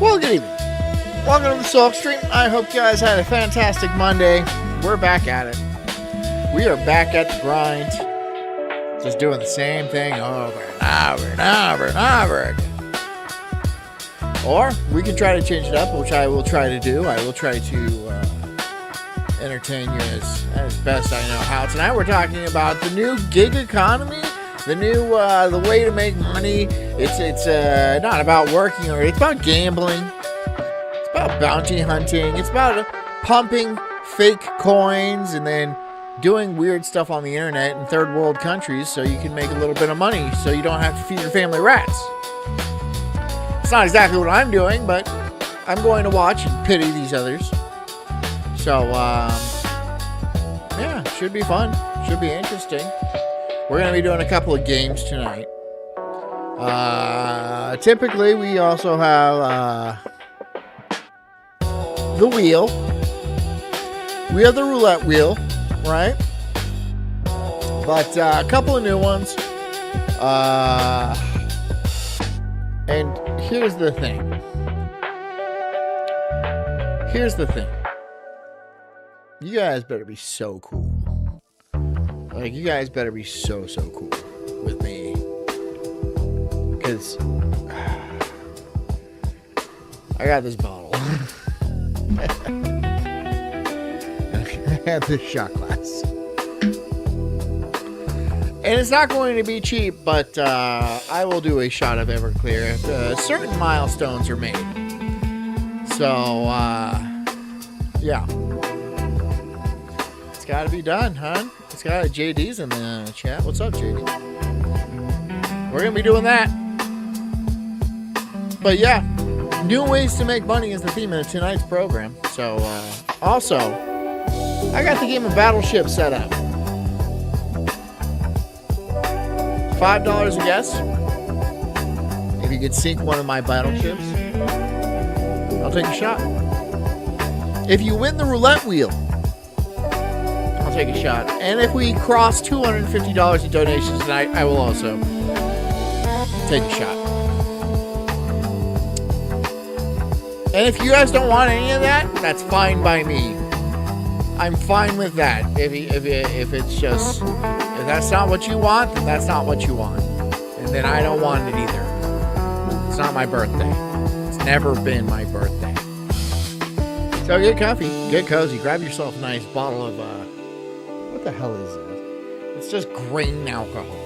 Well, good evening. Welcome to the Sulk stream. I hope you guys had a fantastic Monday. We're back at it. We are back at the grind. Just doing the same thing over and over and over and over again. Or we can try to change it up, which I will try to do. I will try to entertain you as best I know how. Tonight we're talking about the new gig economy. The new, the way to make money. It's not about working, or it's about gambling. It's about bounty hunting. It's about pumping fake coins and then doing weird stuff on the internet in third world countries so you can make a little bit of money so you don't have to feed your family rats. It's not exactly what I'm doing, but I'm going to watch and pity these others. So, yeah, should be fun. Should be interesting. We're going to be doing a couple of games tonight. Typically, we also have the wheel. We have the roulette wheel, right? But a couple of new ones. And here's the thing. You guys better be so cool. Like, you guys better be so cool with me. Because I got this bottle. I have this shot glass. And it's not going to be cheap, but I will do a shot of Everclear if certain milestones are made. So, yeah. It's got to be done, huh? It's got JD's in the chat. What's up, JD? We're going to be doing that. But yeah, new ways to make money is the theme of tonight's program. So, also, I got the game of Battleship set up. $5 a guess. If you could sink one of my battleships, I'll take a shot. If you win the roulette wheel, take a shot. And if we cross $250 in donations tonight, I will also take a shot. And if you guys don't want any of that, that's fine by me. I'm fine with that. If it's just, if that's not what you want, then that's not what you want. And then I don't want it either. It's not my birthday. It's never been my birthday. So get comfy, get cozy, grab yourself a nice bottle of what the hell is it? It's just grain alcohol.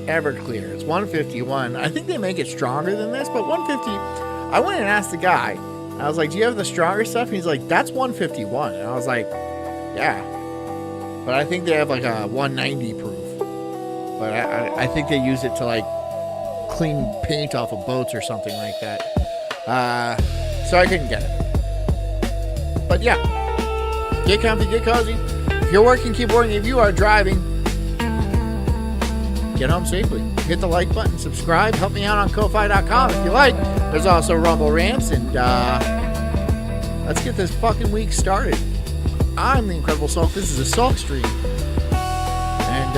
Everclear. It's 151. I think they make it stronger than this, but 150. I went and asked the guy. I was like, "Do you have the stronger stuff?" And he's like, "That's 151." And I was like, "Yeah," but I think they have like a 190 proof. But I think they use it to like clean paint off of boats or something like that. So I couldn't get it. But yeah, get comfy, get cozy. If you're working, keep working. If you are driving, get home safely. Hit the like button, subscribe, help me out on Ko-Fi.com if you like. There's also Rumble Rants, and let's get this fucking week started. I'm the Incredible Sulk. This is a Sulk stream. And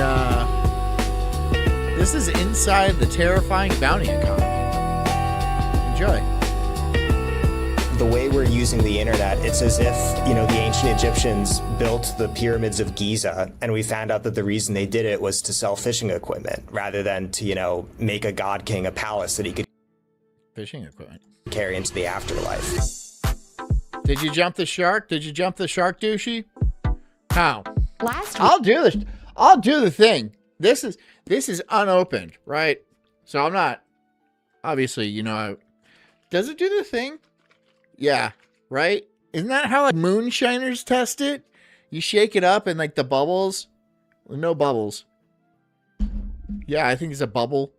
this is inside the terrifying bounty economy. Enjoy. The way we're using the internet, it's as if, the ancient Egyptians built the pyramids of Giza, and we found out that the reason they did it was to sell fishing equipment rather than to, make a god king a palace that he could fishing equipment carry into the afterlife. Did you jump the shark? Did you jump the shark, douchey? How? Last week. I'll do the thing. This is unopened, right? So I'm not, obviously, does it do the thing? Yeah, right? Isn't that how like moonshiners test it? You shake it up and like the bubbles. No bubbles. Yeah, I think it's a bubble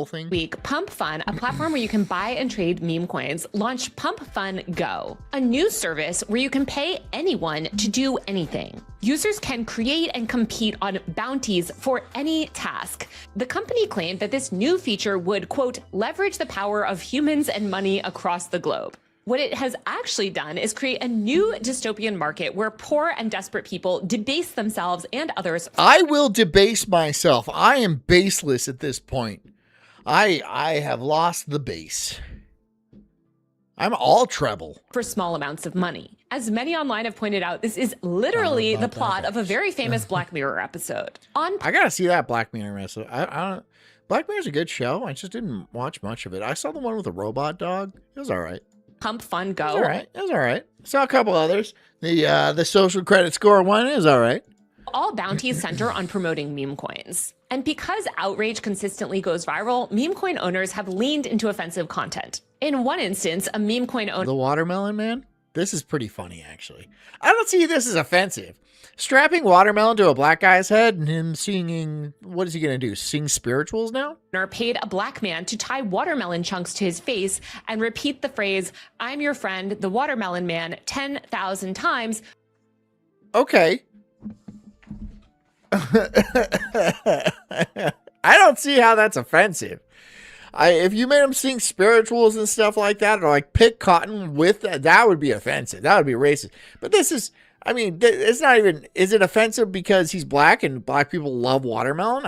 thing. Week, Pump Fun, a platform where you can buy and trade meme coins, launched Pump Fun Go, a new service where you can pay anyone to do anything. Users can create and compete on bounties for any task. The company claimed that this new feature would, quote, leverage the power of humans and money across the globe. What it has actually done is create a new dystopian market where poor and desperate people debase themselves and others. I will debase myself. I am baseless at this point. I have lost the base. I'm all treble. for small amounts of money. As many online have pointed out, this is literally the plot of a very famous Black Mirror episode. On I gotta see that Black Mirror episode. I don't. Black Mirror's a good show. I just didn't watch much of it. I saw the one with the robot dog. It was all right. Pump Fun Go, It was all right. It was all right. Saw a couple others. The social credit score one is all right. all bounties center on promoting meme coins. And because outrage consistently goes viral, meme coin owners have leaned into offensive content. In one instance, a meme coin owner The watermelon man? This is pretty funny, actually. I don't see this as offensive. Strapping watermelon to a black guy's head and him singing, what is he going to do? Sing spirituals now? paid a black man to tie watermelon chunks to his face and repeat the phrase, "I'm your friend, the watermelon man," 10,000 times. Okay. I don't see how that's offensive. If you made him sing spirituals and stuff like that, or like pick cotton with that would be offensive. That would be racist. But this is, I mean, it's not even, is it offensive because he's black and black people love watermelon?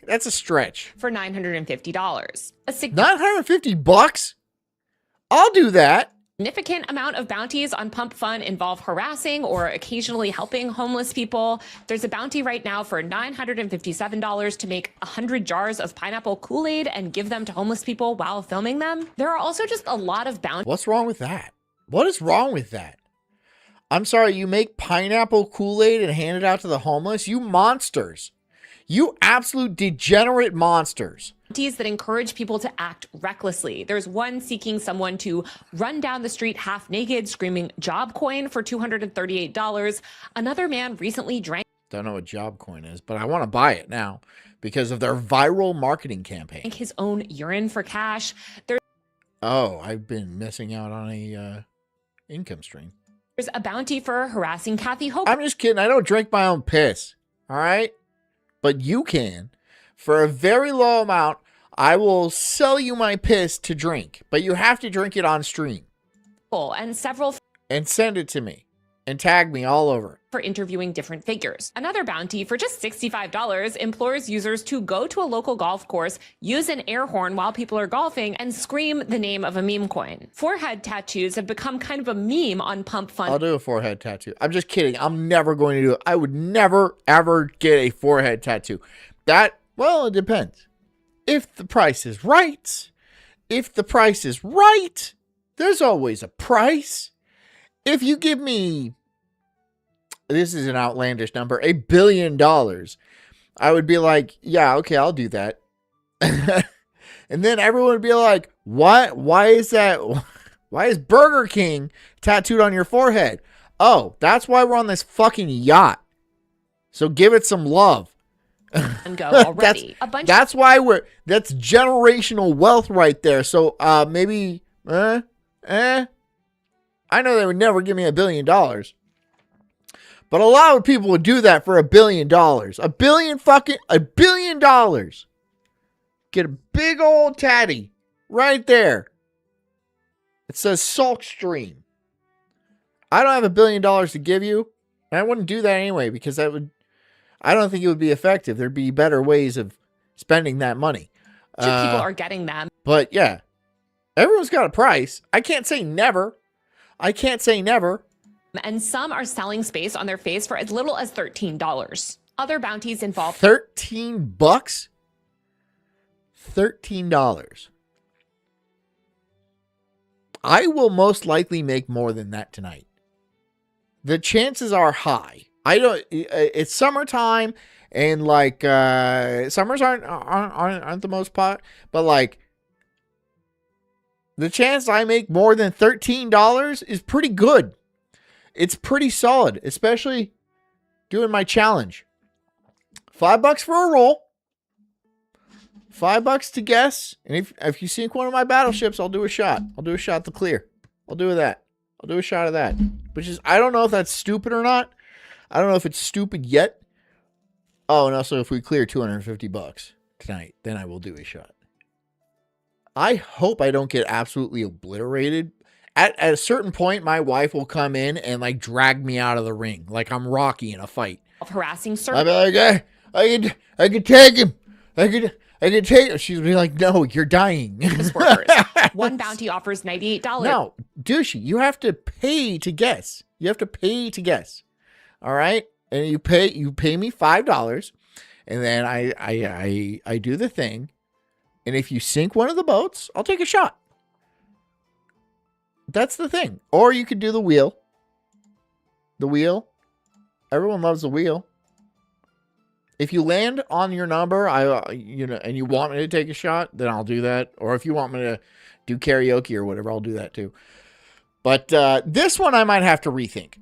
That's a stretch. For $950. A $950? I'll do that. significant amount of bounties on Pump Fun involve harassing or occasionally helping homeless people. There's a bounty right now for $957 to make 100 jars of pineapple Kool-Aid and give them to homeless people while filming them. There are also just a lot of bounties. What's wrong with that? What is wrong with that? I'm sorry, you make pineapple Kool-Aid and hand it out to the homeless? You monsters. You absolute degenerate monsters. That encourage people to act recklessly. There's one seeking someone to run down the street half naked, screaming "job coin" for $238. Another man recently drank. Don't know what job coin is, but I want to buy it now because of their viral marketing campaign. His own urine for cash. Oh, I've been missing out on a income stream. There's a bounty for harassing Kathy Hope. I'm just kidding. I don't drink my own piss. All right? But you can. For a very low amount, I will sell you my piss to drink. But you have to drink it on stream. And several And send it to me. And tag me all over it. for interviewing different figures. Another bounty for just $65 implores users to go to a local golf course, use an air horn while people are golfing, and scream the name of a meme coin. Forehead tattoos have become kind of a meme on Pump Fun. I'll do a forehead tattoo. I'm just kidding. I'm never going to do it. I would never, ever get a forehead tattoo. Well, it depends. If the price is right, there's always a price. If you give me, this is an outlandish number, $1 billion, I would be like, yeah, okay, I'll do that. And then everyone would be like, what? Why is that? Why is Burger King tattooed on your forehead? Oh, that's why we're on this yacht. So give it some love. And go already. That's why that's generational wealth right there. So maybe, I know they would never give me $1 billion. But a lot of people would do that for $1 billion. $1 billion. Get a big old tatty right there. It says Sulk Stream. I don't have $1 billion to give you. And I wouldn't do that anyway because I don't think it would be effective. There'd be better ways of spending that money. People are getting them. But yeah, everyone's got a price. I can't say never. And some are selling space on their face for as little as $13. Other bounties involve $13? $13. I will most likely make more than that tonight. The chances are high. It's summertime and like summers aren't the most pot, but like the chance I make more than $13 is pretty good. It's pretty solid, especially doing my challenge. $5 for a roll. $5 to guess. And if you sink one of my battleships, I'll do a shot. I'll do a shot to clear. I'll do that. I'll do a shot of that. Which is, I don't know if that's stupid or not. I don't know if it's stupid yet. Oh, and also if we clear $250 tonight, then I will do a shot. I hope I don't get absolutely obliterated. At a certain point, my wife will come in and like drag me out of the ring. Like I'm Rocky in a fight. harassing I'll service be like, I could take him. I could take him. She'll be like, no, you're dying. workers. One bounty offers $98. No, douchey, you have to pay to guess. You have to pay to guess. All right? And you pay me $5, and then I do the thing. And if you sink one of the boats, I'll take a shot. That's the thing. Or you could do the wheel. The wheel. Everyone loves the wheel. If you land on your number, and you want me to take a shot, then I'll do that. Or if you want me to do karaoke or whatever, I'll do that too. But this one I might have to rethink.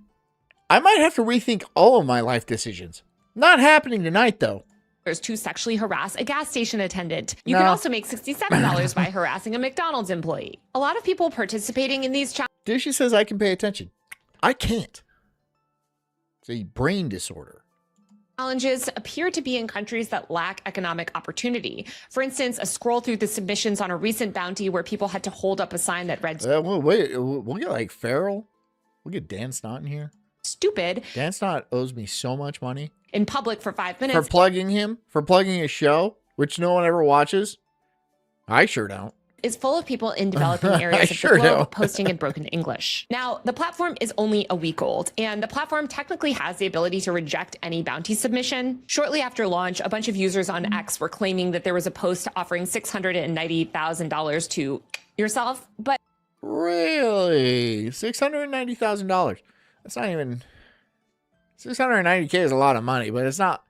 I might have to rethink all of my life decisions. Not happening tonight, though. To sexually harass a gas station attendant. You can also make $67 by harassing a McDonald's employee. A lot of people participating in these Douchey says I can pay attention. I can't. It's a brain disorder. challenges appear to be in countries that lack economic opportunity. For instance, a scroll through the submissions on a recent bounty where people had to hold up a sign that read, well, wait, we'll get like Farrell. We'll get Dan Snott in here. stupid. Dan Snott owes me so much money. In public for 5 minutes. For plugging his show, which no one ever watches. I sure don't. Is full of people in developing areas of the globe posting in broken English. Now, the platform is only a week old, and the platform technically has the ability to reject any bounty submission. Shortly after launch, a bunch of users on X were claiming that there was a post offering $690,000 to yourself, but really? $690,000. That's not even... $690K is a lot of money, but it's not...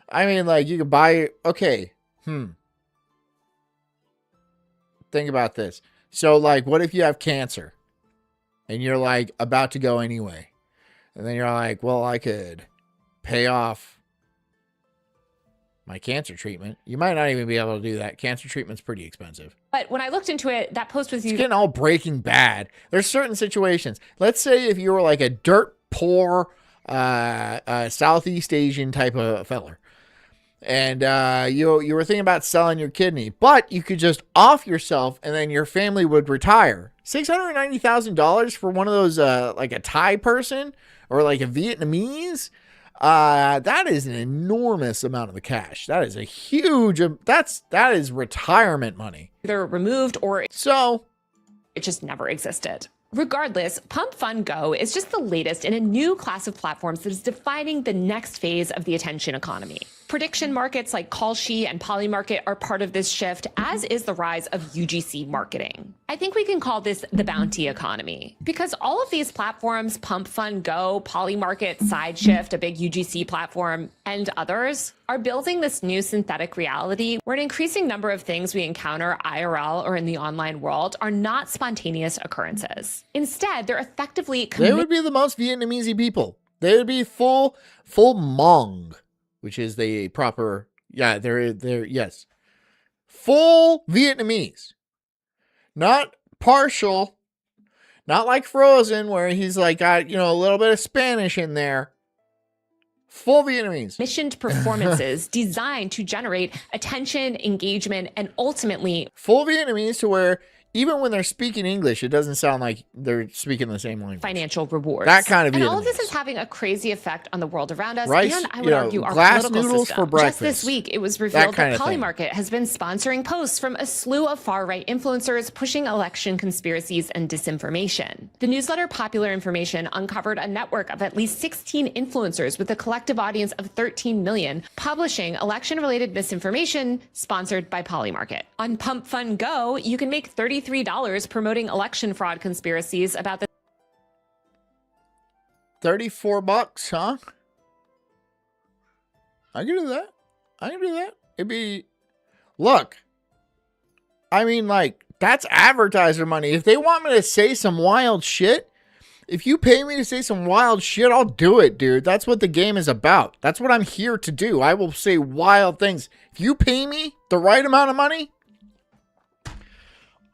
I mean, like, you could buy... Okay. Think about this. So, like, what if you have cancer? And you're, like, about to go anyway. And then you're like, well, I could pay off my cancer treatment. You might not even be able to do that. Cancer treatment's pretty expensive. But when I looked into it, that post was... It's getting all Breaking Bad. There's certain situations. Let's say if you were, like, a dirt poor... Southeast Asian type of feller, and you were thinking about selling your kidney, but you could just off yourself and then your family would retire. $690,000 for one of those like a Thai person or like a Vietnamese, that is an enormous amount of the cash. That is a huge, that is retirement money. Either removed or so it just never existed. Regardless, Pump Fund Go is just the latest in a new class of platforms that is defining the next phase of the attention economy. Prediction markets like Kalshi and Polymarket are part of this shift, as is the rise of UGC marketing. I think we can call this the bounty economy, because all of these platforms, Pump Fund Go, Polymarket, SideShift, a big UGC platform, and others, are building this new synthetic reality where an increasing number of things we encounter IRL or in the online world are not spontaneous occurrences. Instead, they're effectively... They would be the most Vietnamese people. They would be full Hmong, which is the proper... Yeah, they're yes. Full Vietnamese. Not partial. Not like Frozen, where he's like got, a little bit of Spanish in there. Full Vietnamese. Missioned performances designed to generate attention, engagement, and ultimately... Full Vietnamese to where even when they're speaking English, it doesn't sound like they're speaking the same language. Financial rewards. That kind of Vietnamese. And all of this is having a crazy effect on the world around us. Rice, and I would argue our glass political noodles system. for breakfast. Just this week, it was revealed that thing. Polymarket has been sponsoring posts from a slew of far-right influencers pushing election conspiracies and disinformation. The newsletter Popular Information uncovered a network of at least 16 influencers with a collective audience of 13 million publishing election-related misinformation sponsored by Polymarket. On Pump Fund Go, you can make $33 promoting election fraud conspiracies about the $34, huh? I can do that. It'd be, look, I mean, like, that's advertiser money. If they want me to say some wild shit, if you pay me to say some wild shit, I'll do it, dude. That's what the game is about. That's what I'm here to do. I will say wild things. If you pay me the right amount of money,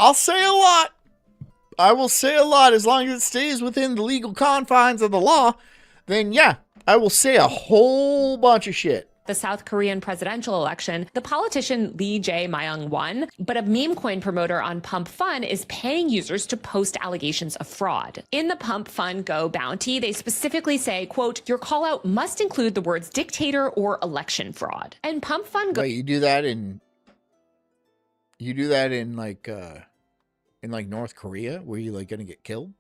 I'll say a lot. I will say a lot as long as it stays within the legal confines of the law. Then, yeah, I will say a whole bunch of shit. The South Korean presidential election, the politician Lee Jae-myung won, but a meme coin promoter on Pump Fun is paying users to post allegations of fraud. In the Pump Fun Go bounty, they specifically say, quote, your call out must include the words dictator or election fraud. And Pump Fun Go... Wait, you do that in like, in like North Korea where you like gonna get killed?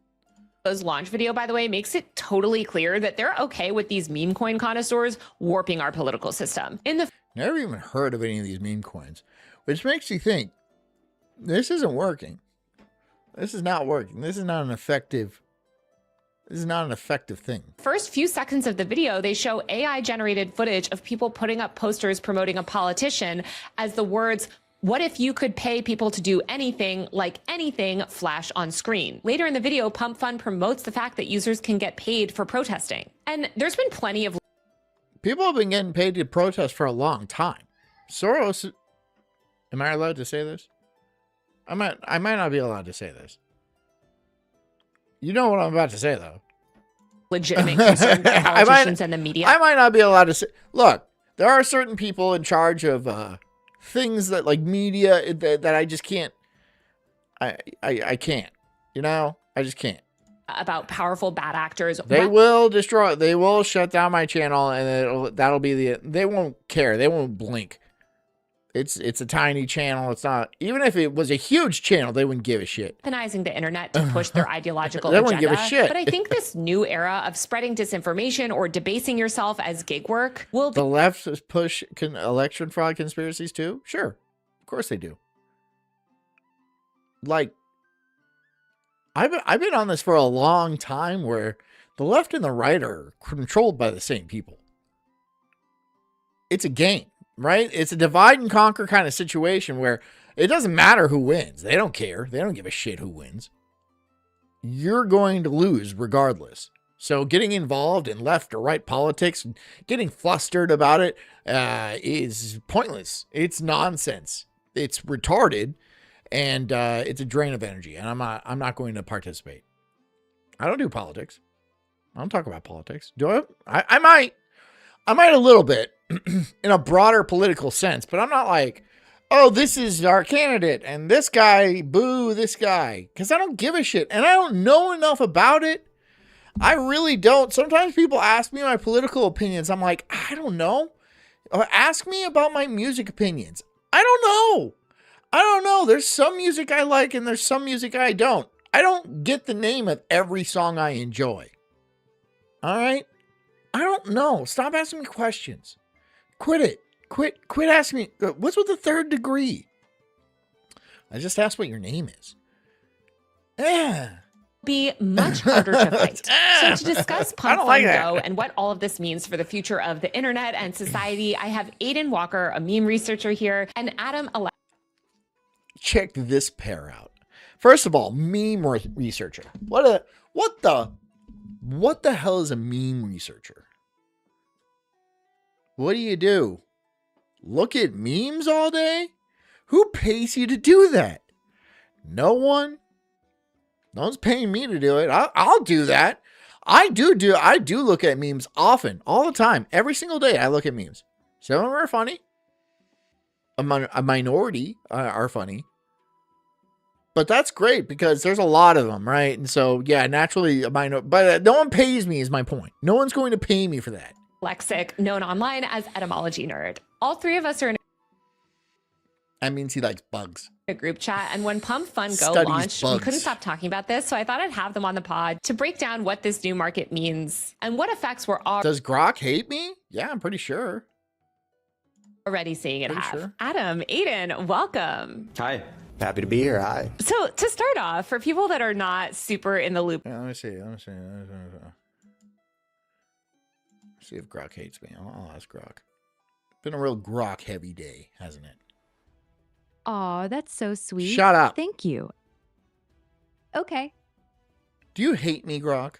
Launch video, by the way, makes it totally clear that they're okay with these meme coin connoisseurs warping our political system. In the Never even heard of any of these meme coins, which makes you think this isn't working. This is not working. This is not an effective thing. first few seconds of the video, they show AI generated footage of people putting up posters promoting a politician as the words, "What if you could pay people to do anything, like anything," flash on screen. Later in the video, Pump Fund promotes the fact that users can get paid for protesting. And there's been plenty of People have been getting paid to protest for a long time. Soros, am I allowed to say this? I might not be allowed to say this. You know what I'm about to say, though. legitimate concern by politicians and the media. I might not be allowed to say. Look, there are certain people in charge of things that, like media, that I just can't. I can't. You know, I just can't. About powerful bad actors. They will destroy. They will shut down my channel, and that'll be the. They won't care. They won't blink. It's a tiny channel. It's not, even if it was a huge channel, they wouldn't give a shit. Weaponizing the internet to push their ideological They agenda. wouldn't give a shit. But I think this new era of spreading disinformation or debasing yourself as gig work will The left push election fraud conspiracies too. Sure, of course they do. Like, I've been on this for a long time, where the left and the right are controlled by the same people. It's a game. Right? It's a divide and conquer kind of situation where it doesn't matter who wins. They don't care. They don't give a shit who wins. You're going to lose regardless. So getting involved in left or right politics, getting flustered about it, is pointless. It's nonsense. It's retarded, and it's a drain of energy. And I'm not going to participate. I don't do politics. I don't talk about politics. Do I? I might a little bit. In a broader political sense, but I'm not like, oh, this is our candidate and this guy, boo this guy, because I don't give a shit and I don't know enough about it. I really don't. Sometimes people ask me my political opinions. I'm like, I don't know. Or ask me about my music opinions. I don't know. There's some music I like and there's some music I don't. I don't get the name of every song I enjoy. All right? I don't know. Stop asking me questions. Quit it. Quit asking me. What's with the third degree? I just asked what your name is. be much harder to fight. So to discuss Pump Fund Go and what all of this means for the future of the internet and society, I have Aiden Walker, a meme researcher here, and Adam Check this pair out. First of all, meme researcher. What the hell is a meme researcher? What do? Look at memes all day? Who pays you to do that? No one. No one's paying me to do it. I'll do that. I do look at memes often, all the time, every single day. I look at memes. Some of them are funny. A minority are funny. But that's great because there's a lot of them, right? And so, yeah, naturally, but no one pays me is my point. No one's going to pay me for that. Lexic, known online as Etymology Nerd. All three of us are in That means he likes bugs. a group chat, and when Pump Fund Go Studies launched, we bugs. couldn't stop talking about this, so I thought I'd have them on the pod to break down what this new market means and what effects we're Does Grok hate me? Yeah, I'm pretty sure. already seeing it Pretty have. sure. Adam, Aiden, welcome. Hi. Happy to be here. Hi. So to start off, for people that are not super in the loop, Yeah, let me see. See if Grok hates me. I'll ask Grok. Been a real Grok heavy day, hasn't it? Aw, that's so sweet. Shut up. Thank you. Okay. Do you hate me, Grok?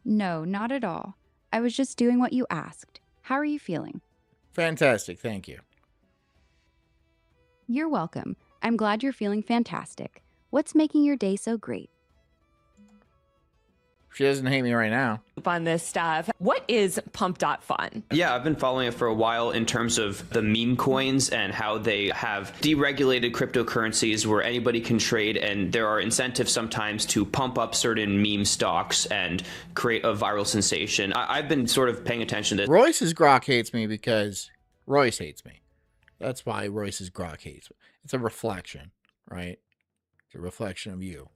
No, not at all. I was just doing what you asked. How are you feeling? Fantastic, thank you. You're welcome. I'm glad you're feeling fantastic. What's making your day so great? She doesn't hate me right now. on this stuff, what is Pump.Fun? Yeah, I've been following it for a while in terms of the meme coins and how they have deregulated cryptocurrencies where anybody can trade, and there are incentives sometimes to pump up certain meme stocks and create a viral sensation. I've been sort of paying attention to Royce's Grok hates me because Royce hates me. That's why Royce's Grok hates me. It's a reflection, right? It's a reflection of you.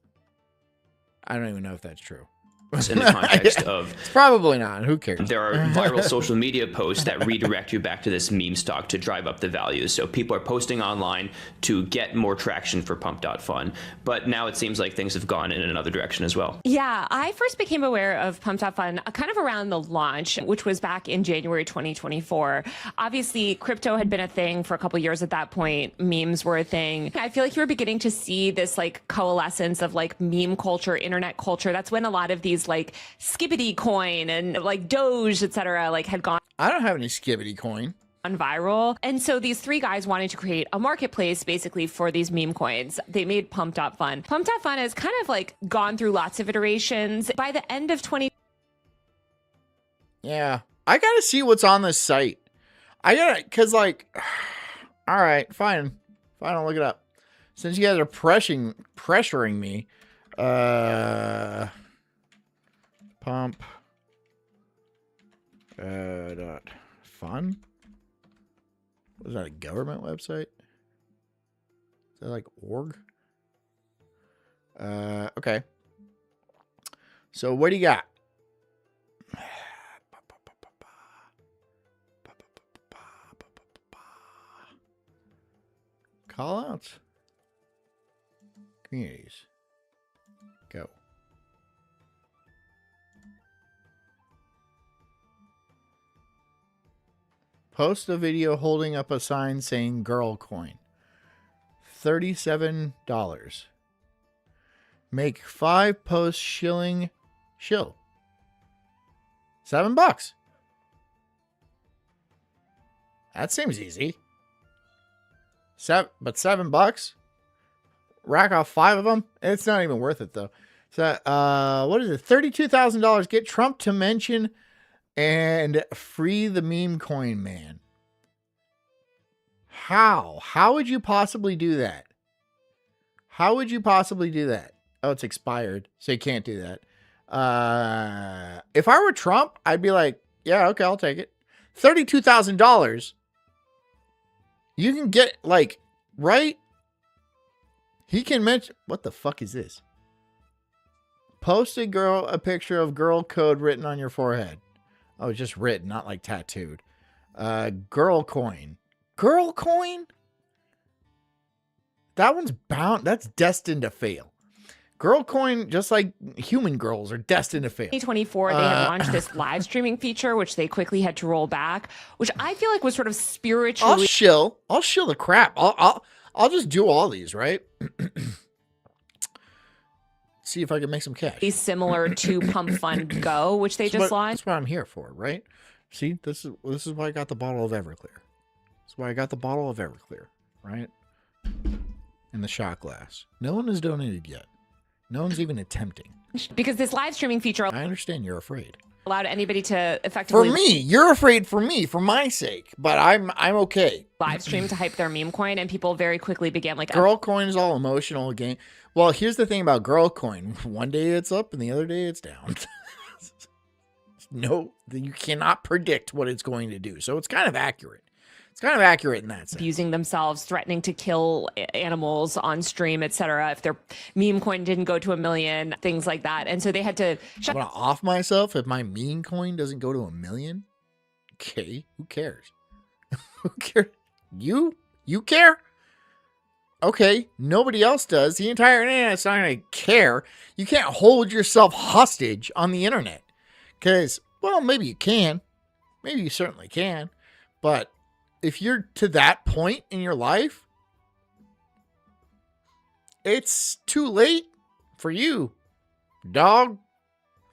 I don't even know if that's true. In the context of It's probably not. Who cares? there are viral social media posts that redirect you back to this meme stock to drive up the values. So people are posting online to get more traction for pump.fun. But now it seems like things have gone in another direction as well. Yeah, I first became aware of Pump.fun kind of around the launch, which was back in January 2024. Obviously, crypto had been a thing for a couple years at that point. Memes were a thing. I feel like you were beginning to see this like coalescence of like meme culture, internet culture. That's when a lot of these like Skibbity coin and like Doge, etc., like had gone I don't have any Skibbity coin. viral. And so these three guys wanted to create a marketplace basically for these meme coins. They made Pump.fun. Pump.fun has kind of like gone through lots of iterations. By the end of 20 Yeah. I gotta see what's on this site. I gotta, cause like, all right, fine. I'll look it up. Since you guys are pressuring me, pump, dot fun. Was that a government website? Is that like org? Okay. So what do you got? Call outs. Communities. Go. Post a video holding up a sign saying girl coin. $37. Make 5 posts shill. $7. That seems easy. But $7? Rack off 5 of them? It's not even worth it though. So what is it? $32,000. Get Trump to mention and free the meme coin man. How would you possibly do that? How would you possibly do that? Oh, it's expired, so you can't do that. If I were Trump, I'd be like, yeah, okay, I'll take it. $32,000. You can get like, right? He can mention, what the fuck is this? Post a picture of girl code written on your forehead. Oh, just written, not like tattooed. Girl coin. Girl coin? That one's bound. That's destined to fail. Girl coin, just like human girls, are destined to fail. 2024, they had launched this live streaming feature, which they quickly had to roll back, which I feel like was sort of spiritually. I'll shill the crap. I'll just do all these, right? See if I can make some cash. Similar to Pump Fun Go, which they just launched. That's what I'm here for, right? See, this is why I got the bottle of Everclear. That's why I got the bottle of Everclear, right? And the shot glass. No one has donated yet. No one's even attempting. Because this live streaming feature I understand you're afraid. allowed anybody to effectively For me, you're afraid for me, for my sake, but I'm okay. live stream to hype their meme coin, and people very quickly began like, Girl coin is all emotional again. Well, here's the thing about girl coin. One day it's up and the other day it's down. No, you cannot predict what it's going to do. So it's kind of accurate. It's kind of accurate in that sense. abusing themselves, threatening to kill animals on stream, etc. If their meme coin didn't go to 1 million, things like that. And so they had to I'm going to off myself if my meme coin doesn't go to 1 million. Okay, who cares? Who cares? You care? Okay, nobody else does. The entire internet's not going to care. You can't hold yourself hostage on the internet. Because, well, maybe you can. Maybe you certainly can. But if you're to that point in your life, it's too late for you, dog.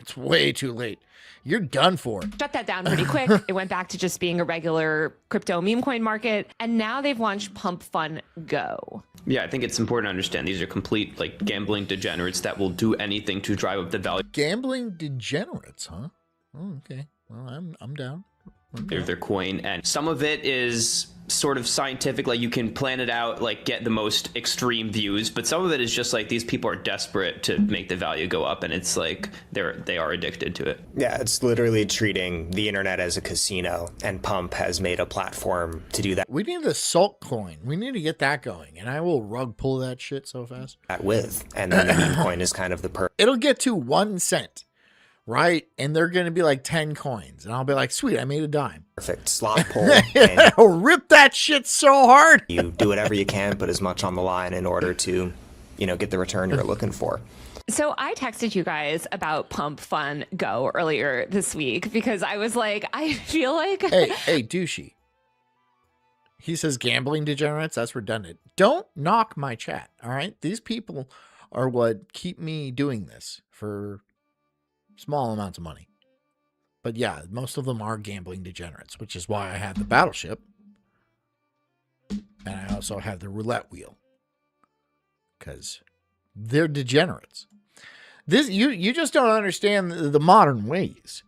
It's way too late. You're done for. shut that down pretty quick. It went back to just being a regular crypto meme coin market. And now they've launched Pump Fun Go. Yeah, I think it's important to understand these are complete like gambling degenerates that will do anything to drive up the value. Gambling degenerates, huh? Oh, okay. Well, I'm down. their coin. And some of it is sort of scientific, like you can plan it out, like get the most extreme views, but some of it is just like these people are desperate to make the value go up, and it's like they are addicted to it. Yeah, it's literally treating the internet as a casino, and Pump has made a platform to do that We need the Sulk coin. We need to get that going, and I will rug pull that shit so fast. with. And then the meme coin is kind of the It'll get to 1 cent, right? And they're going to be like 10 coins. And I'll be like, sweet, I made a dime. perfect slot pull. And I'll rip that shit so hard. you do whatever you can, put as much on the line in order to, get the return you're looking for. So I texted you guys about Pump Fun Go earlier this week because I was like, I feel like... Hey, douchey. He says gambling degenerates. That's redundant. Don't knock my chat, all right? These people are what keep me doing this for small amounts of money. But yeah, most of them are gambling degenerates, which is why I have the battleship. And I also have the roulette wheel. Because they're degenerates. You just don't understand the modern ways.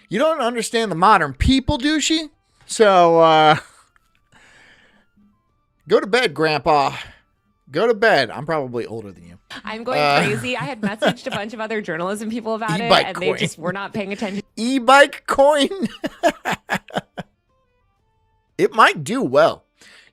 You don't understand the modern people, douchey. So, go to bed, Grandpa. Go to bed. I'm probably older than you. I'm going crazy. I had messaged a bunch of other journalism people about it, E-bike and coin. they just were not paying attention. E-bike coin. It might do well.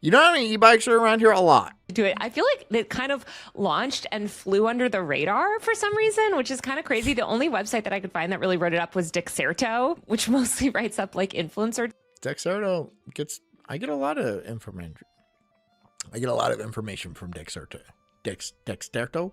You know how many e-bikes are around here? A lot. To it. I feel like it kind of launched and flew under the radar for some reason, which is kind of crazy. The only website that I could find that really wrote it up was Dexerto, which mostly writes up like influencer. Dexerto I get a lot of information. I get a lot of information from Dexerto. Dexerto.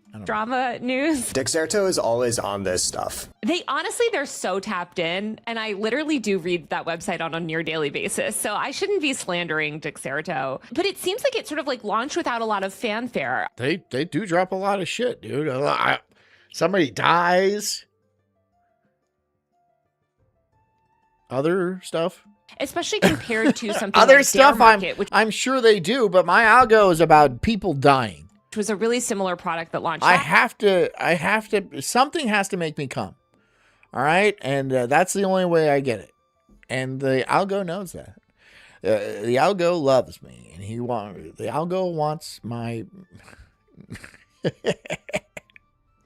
I don't know. Drama news. Dexerto is always on this stuff. They're so tapped in, and I literally do read that website on a near daily basis. So I shouldn't be slandering Dexerto, but it seems like it sort of like launched without a lot of fanfare. They do drop a lot of shit, dude. Somebody dies. Other stuff. Especially compared to something Other like stuff. Dare Market, which I'm sure they do, but my algo is about people dying. was a really similar product that launched. I have to. Something has to make me come. All right, and that's the only way I get it. And the algo knows that. The algo loves me, and the algo wants my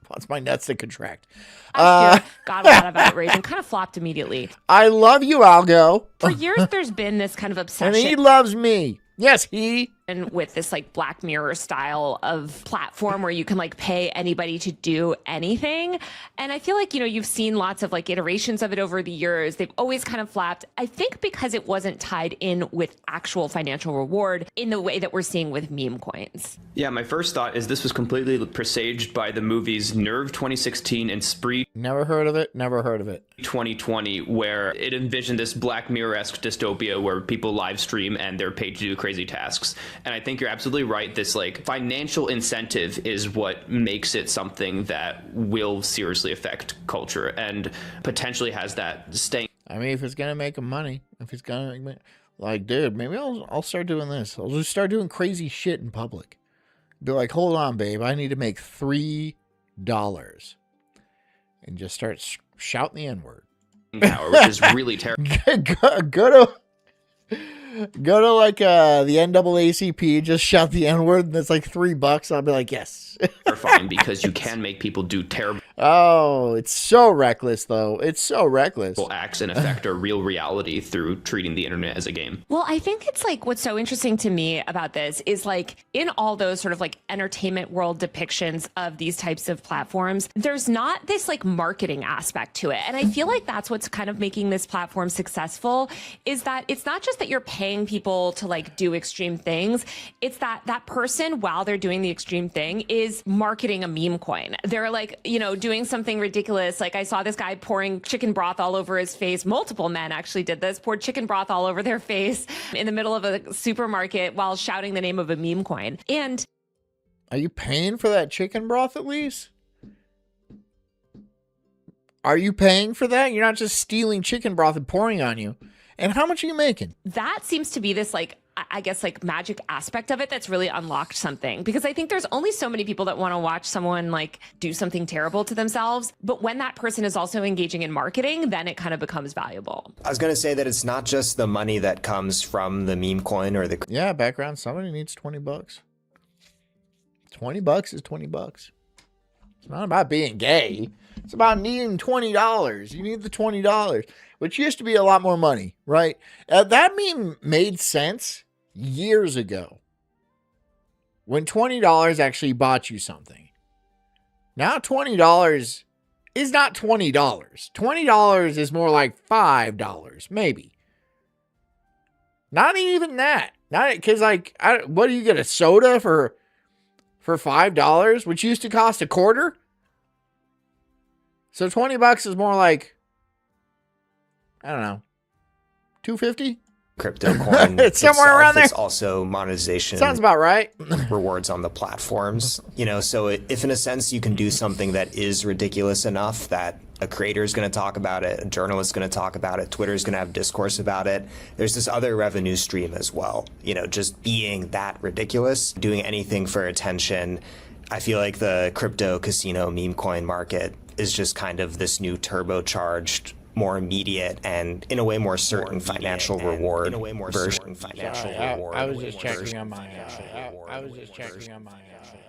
wants my nuts to contract. got a lot of outrage and kind of flopped immediately. I love you, algo. For years, there's been this kind of And obsession. he loves me. Yes, he. And with this like Black Mirror style of platform where you can like pay anybody to do anything. And I feel like, you've seen lots of like iterations of it over the years. They've always kind of flapped. I think because it wasn't tied in with actual financial reward in the way that we're seeing with meme coins. Yeah, my first thought is this was completely presaged by the movies Nerve 2016 and Spree Never heard of it. 2020, where it envisioned this Black Mirror-esque dystopia where people live stream and they're paid to do crazy tasks. And I think you're absolutely right. This like financial incentive is what makes it something that will seriously affect culture and potentially has that staying. I mean, if it's gonna make him money, like, dude, maybe I'll start doing this. I'll just start doing crazy shit in public. Be like, hold on, babe, I need to make $3, and just start shouting the N-word. Power, which is really terrible. Go to like the NAACP, just shout the N-word, and it's like $3. I'll be like, yes. Terrifying because you can make people do terrible Oh, it's so reckless, though. It's so reckless. acts and affect our real reality through treating the internet as a game. Well, I think it's like what's so interesting to me about this is like in all those sort of like entertainment world depictions of these types of platforms, there's not this like marketing aspect to it. And I feel like that's what's kind of making this platform successful is that it's not just that you're paying people to like do extreme things. It's that that person, while they're doing the extreme thing, is marketing a meme coin. They're like, doing something ridiculous. Like I saw this guy pouring chicken broth all over his face. Multiple men actually did this, poured chicken broth all over their face in the middle of a supermarket while shouting the name of a meme coin. And are you paying for that chicken broth at least? Are you paying for that? You're not just stealing chicken broth and pouring on you. And how much are you making? that seems to be this like I guess, like magic aspect of it that's really unlocked something. Because I think there's only so many people that want to watch someone like do something terrible to themselves. But when that person is also engaging in marketing, then it kind of becomes valuable. I was going to say that it's not just the money that comes from the meme coin or the... Yeah, background. Somebody needs $20. $20 is $20. It's not about being gay. It's about needing $20. You need the $20, which used to be a lot more money, right? That meme made sense years ago when $20 actually bought you something. Now $20 is not $20. $20 is more like $5, maybe. Not even that. Not because, like, what do you get, a soda for $5, which used to cost a quarter? So $20 is more like, I don't know, $2.50. Crypto coin. It's somewhere around there. It's also monetization. Sounds about right. Rewards on the platforms. You know, so if in a sense you can do something that is ridiculous enough that a creator is going to talk about it, a journalist is going to talk about it, Twitter is going to have discourse about it, there's this other revenue stream as well. You know, just being that ridiculous, doing anything for attention. I feel like the crypto casino meme coin market is just kind of this new turbocharged, more immediate and in a way more certain financial reward version. I was just checking on my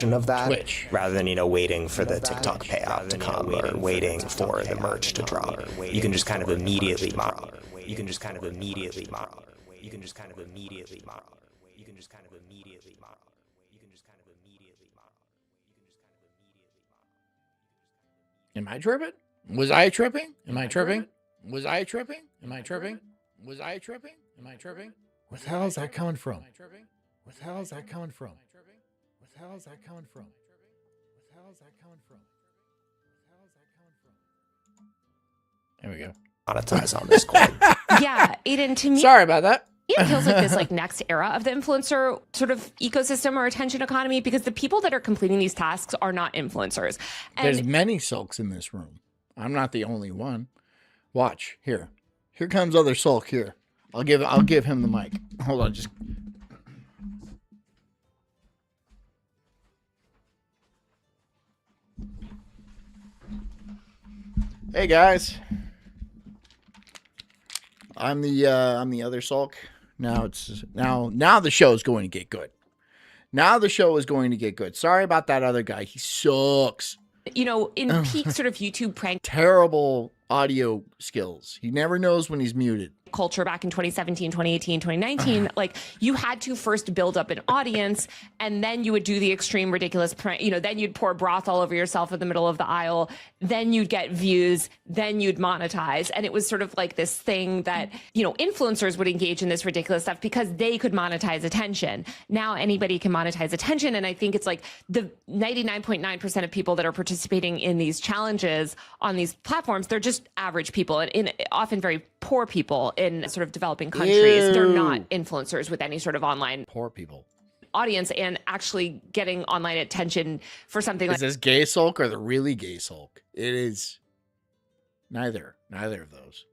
Of that, Twitch, rather than waiting for the TikTok payout to come or waiting for the merch to drop. You can just kind of immediately model. You can just kind of immediately model. You can just kind of immediately model. You can just kind of immediately model. You can just kind of immediately model. Am I tripping? Was I tripping? Am I tripping? Was I tripping? Am I tripping? Was I tripping? Am I tripping? What the hell is that coming from? What the hell is that coming from? What the hell is that coming from? What the hell is that coming from? There we go. Monetize on this coin. Yeah, Aiden, to me, Sorry about that. it feels like this like next era of the influencer sort of ecosystem or attention economy, because the people that are completing these tasks are not influencers. And There's many sulks in this room. I'm not the only one. Watch here. Here comes other sulk here. I'll give him the mic. Hold on, just. Hey guys. I'm the other sulk. Now the show is going to get good. Now the show is going to get good. Sorry about that other guy. He sucks. you know, in peak sort of YouTube prank Terrible audio skills. He never knows when he's muted. culture back in 2017, 2018, 2019, like you had to first build up an audience and then you would do the extreme ridiculous prank, you know, then you'd pour broth all over yourself in the middle of the aisle, then you'd get views, then you'd monetize. And it was sort of like this thing that, you know, influencers would engage in this ridiculous stuff because they could monetize attention. Now anybody can monetize attention. And I think it's like the 99.9% of people that are participating in these challenges on these platforms, they're just average people and often very poor people in sort of developing countries. Ew. They're not influencers with any sort of online Poor people. audience and actually getting online attention for something Is like this gay sulk or the really gay sulk? It is neither of those.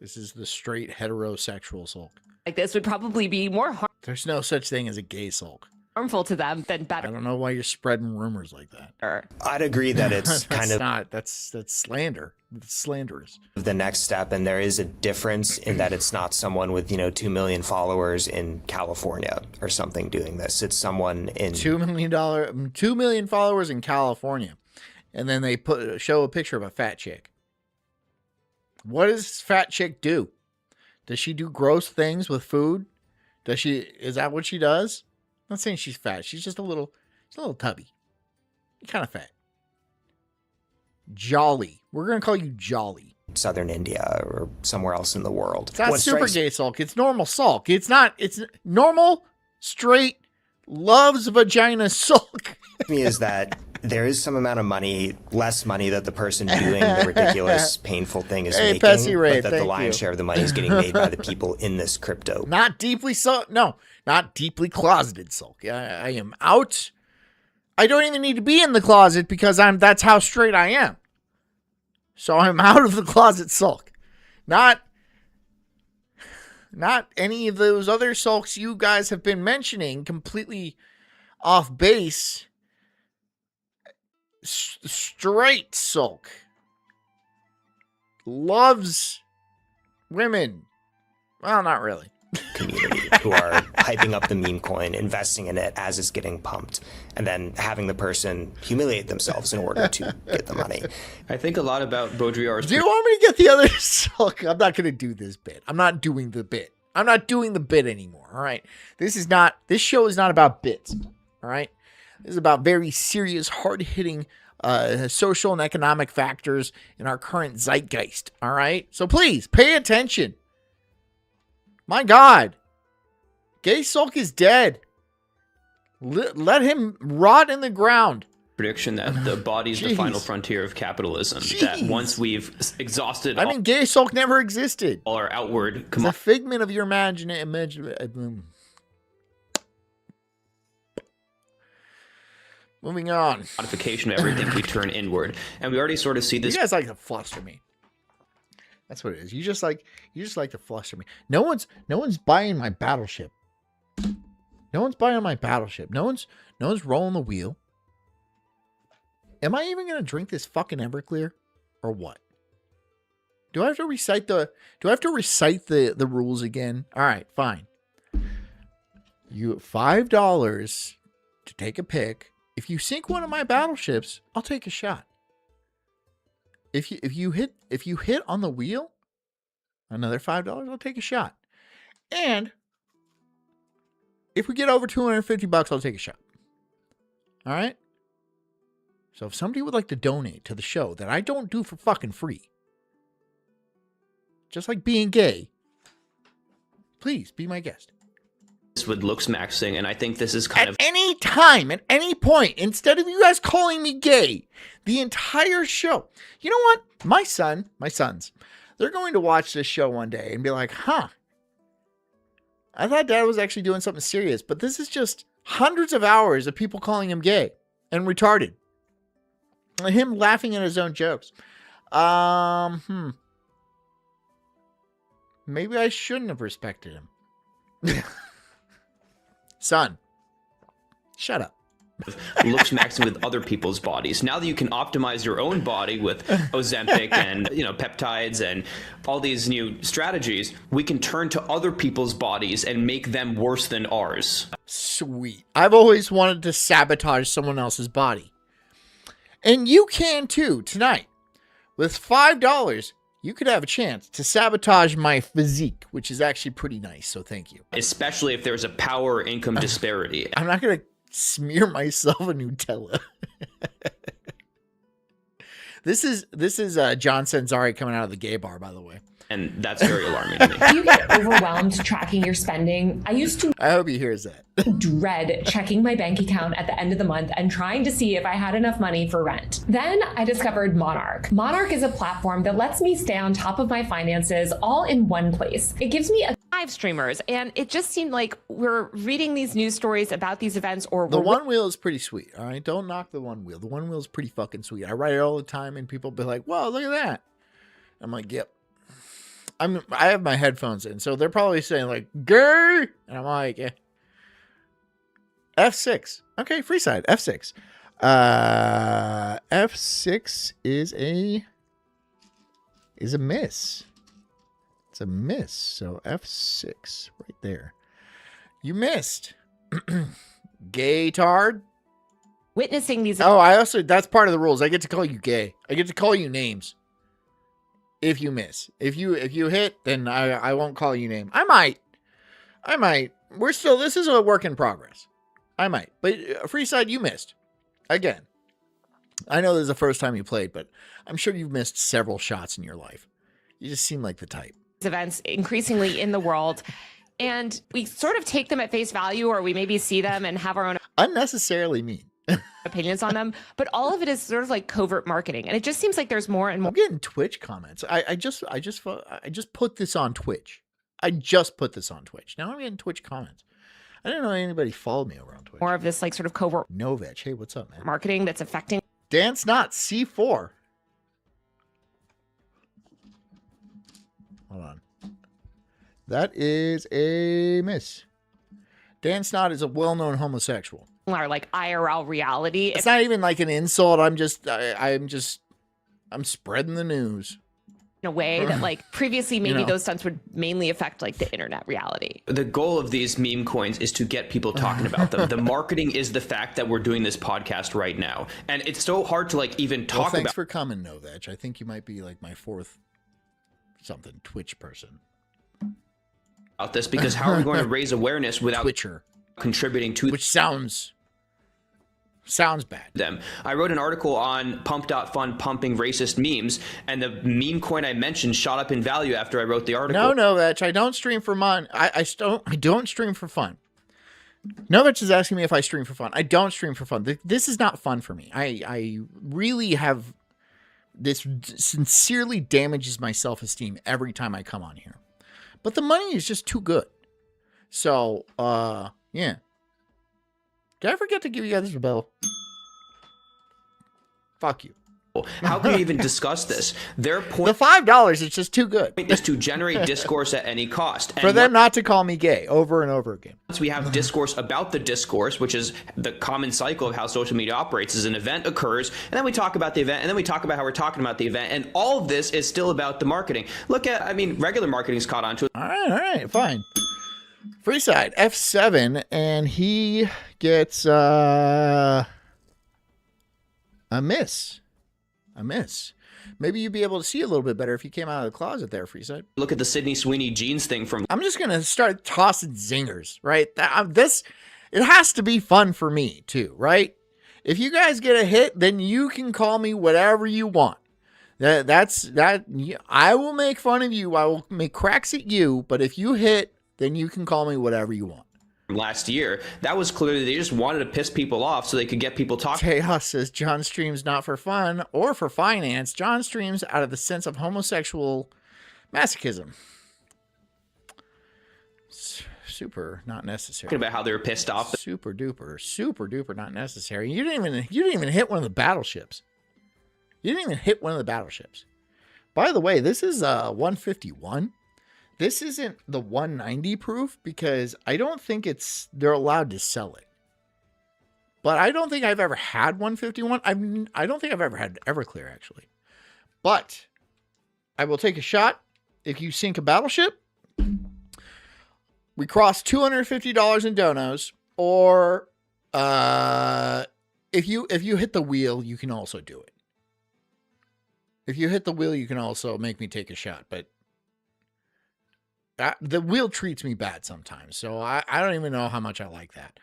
This is the straight heterosexual sulk. this would probably be more There's no such thing as a gay sulk. harmful to them than I better. don't know why you're spreading rumors like that. I'd agree that it's kind of that's slander. It's slanderous. the next step, and there is a difference in that it's not someone with 2 million followers in California or something doing this. It's someone in $2 million followers in California, and then they show a picture of a fat chick. What does this fat chick do? Does she do gross things with food? Is that what she does? I'm not saying she's fat. She's just a little tubby. Kind of fat. Jolly. We're going to call you Jolly. southern India or somewhere else in the world. It's not super gay sulk. It's normal sulk. It's normal, straight, loves vagina sulk. Me is that there is some amount of money, less money that the person doing the ridiculous, painful thing is making, Pessy Ray, but that the lion's share of the money is getting made by the people in this crypto. Not deeply not deeply closeted sulk. I am out. I don't even need to be in the closet because that's how straight I am. So I'm out of the closet sulk. Not Not any of those other sulks you guys have been mentioning, completely off base. Straight sulk. Loves women. Well, not really. Community who are hyping up the meme coin, investing in it as it's getting pumped, and then having the person humiliate themselves in order to get the money. I think a lot about Baudrillard's. Do you want me to get the other sulk? I'm not going to do this bit. I'm not doing the bit. I'm not doing the bit anymore. All right. This show is not about bits. All right. This is about very serious, hard-hitting social and economic factors in our current zeitgeist. All right. So please pay attention. My God. Gay Sulk is dead. Let him rot in the ground. Prediction that the body is the final frontier of capitalism. Jeez. That once we've exhausted Gay Sulk never existed. all our outward It's a figment of your imagination. Moving on. modification of everything we turn inward. And we already sort of see this. You guys like to fluster me. That's what it is. You just like to fluster me. No one's buying my battleship. No one's buying my battleship. No one's rolling the wheel. Am I even gonna drink this fucking Everclear? Or what? Do I have to recite the rules again? Alright, fine. You $5 to take a pick. If you sink one of my battleships, I'll take a shot. If you hit on the wheel, another $5, I'll take a shot. And if we get over $250, I'll take a shot. All right? So if somebody would like to donate to the show that I don't do for fucking free, just like being gay, please be my guest. With looks maxing, and I think this is kind of any time, at any point, instead of you guys calling me gay, the entire show. You know what? My sons, they're going to watch this show one day and be like, huh, I thought Dad was actually doing something serious, but this is just hundreds of hours of people calling him gay and retarded. And him laughing at his own jokes. Maybe I shouldn't have respected him. Son, shut up. looks maxing with other people's bodies. Now that you can optimize your own body with Ozempic and peptides and all these new strategies, we can turn to other people's bodies and make them worse than ours. Sweet. I've always wanted to sabotage someone else's body. And you can too tonight. With $5, you could have a chance to sabotage my physique, which is actually pretty nice, so thank you. Especially if there's a power income disparity. I'm not going to smear myself a Nutella. This is John Sanzari coming out of the gay bar, by the way. And that's very alarming to me. You get overwhelmed tracking your spending. I used to I hope he hears that. dread checking my bank account at the end of the month and trying to see if I had enough money for rent. Then I discovered Monarch. Monarch is a platform that lets me stay on top of my finances all in one place. It gives me live streamers, and it just seemed like we're reading these news stories about these events, or the one wheel is pretty sweet. All right, don't knock the one wheel. The one wheel is pretty fucking sweet. I write it all the time, and people be like, "Whoa, look at that!" I'm like, "Yep." I have my headphones in, so they're probably saying like "gay," and I'm like, yeah. F6. Okay, free side. F6. F6 is a miss. It's a miss. So F6 right there. You missed. Gay tard. witnessing these. Oh, that's part of the rules. I get to call you gay. I get to call you names. If you miss. If you hit, then I won't call you name. I might. This is a work in progress. I might. But free side, you missed. Again. I know this is the first time you played, but I'm sure you've missed several shots in your life. You just seem like the type. Events increasingly in the world, and we sort of take them at face value, or we maybe see them and have our own Unnecessarily mean. opinions on them, but all of it is sort of like covert marketing, and it just seems like there's more and more. I'm getting Twitch comments. I just put this on Twitch. I just put this on Twitch. Now I'm getting Twitch comments. I didn't know anybody followed me over on Twitch. More of this like sort of covert Novech. Hey, what's up, man? marketing that's affecting. Dance not C4. Hold on. That is a miss. Dan Snott is a well-known homosexual. Our like IRL reality. It's not even like an insult. I'm spreading the news. In a way that like previously maybe those stunts would mainly affect like the internet reality. The goal of these meme coins is to get people talking about them. The marketing is the fact that we're doing this podcast right now. And it's so hard to like even talk Thanks about. for coming, Novech. I think you might be like my fourth something Twitch person. About this because how are we going to raise awareness without Twitcher contributing to which sounds bad. them? I wrote an article on pump.fun pumping racist memes, and the meme coin I mentioned shot up in value after I wrote the article. No, Vetch, I don't stream for fun. I don't stream for fun. Novich is asking me if I stream for fun. I don't stream for fun. This is not fun for me. I really have this sincerely damages my self-esteem every time I come on here. But the money is just too good. So, yeah. Did I forget to give you guys a bell? Fuck you. How can you even discuss this? Their The point $5 is just too good. is to generate discourse at any cost. And For them not to call me gay over and over again. once we have discourse about the discourse, which is the common cycle of how social media operates, is an event occurs, and then we talk about the event, and then we talk about how we're talking about the event, and all of this is still about the marketing. Look at, I mean, regular marketing's caught on to it. All right, fine. Freeside, F7, and he gets a miss. A miss. Maybe you'd be able to see a little bit better if you came out of the closet there, Freeside. Look at the Sydney Sweeney jeans thing from I'm just going to start tossing zingers, right? It has to be fun for me, too, right? If you guys get a hit, then you can call me whatever you want. I will make fun of you. I will make cracks at you, but if you hit, then you can call me whatever you want. last year. That was clearly they just wanted to piss people off so they could get people talking. Chaos says John streams not for fun or for finance. John streams out of the sense of homosexual masochism. Super not necessary. About how they were pissed off. Super duper not necessary. You didn't even hit one of the battleships. You didn't even hit one of the battleships. By the way, this is 151. This isn't the 190 proof because I don't think they're allowed to sell it. But I don't think I've ever had 151. I don't think I've ever had Everclear actually. But I will take a shot. If you sink a battleship, we cross $250 in donos, or if you hit the wheel, you can also do it. If you hit the wheel, you can also make me take a shot, but the wheel treats me bad sometimes, so I don't even know how much I like that.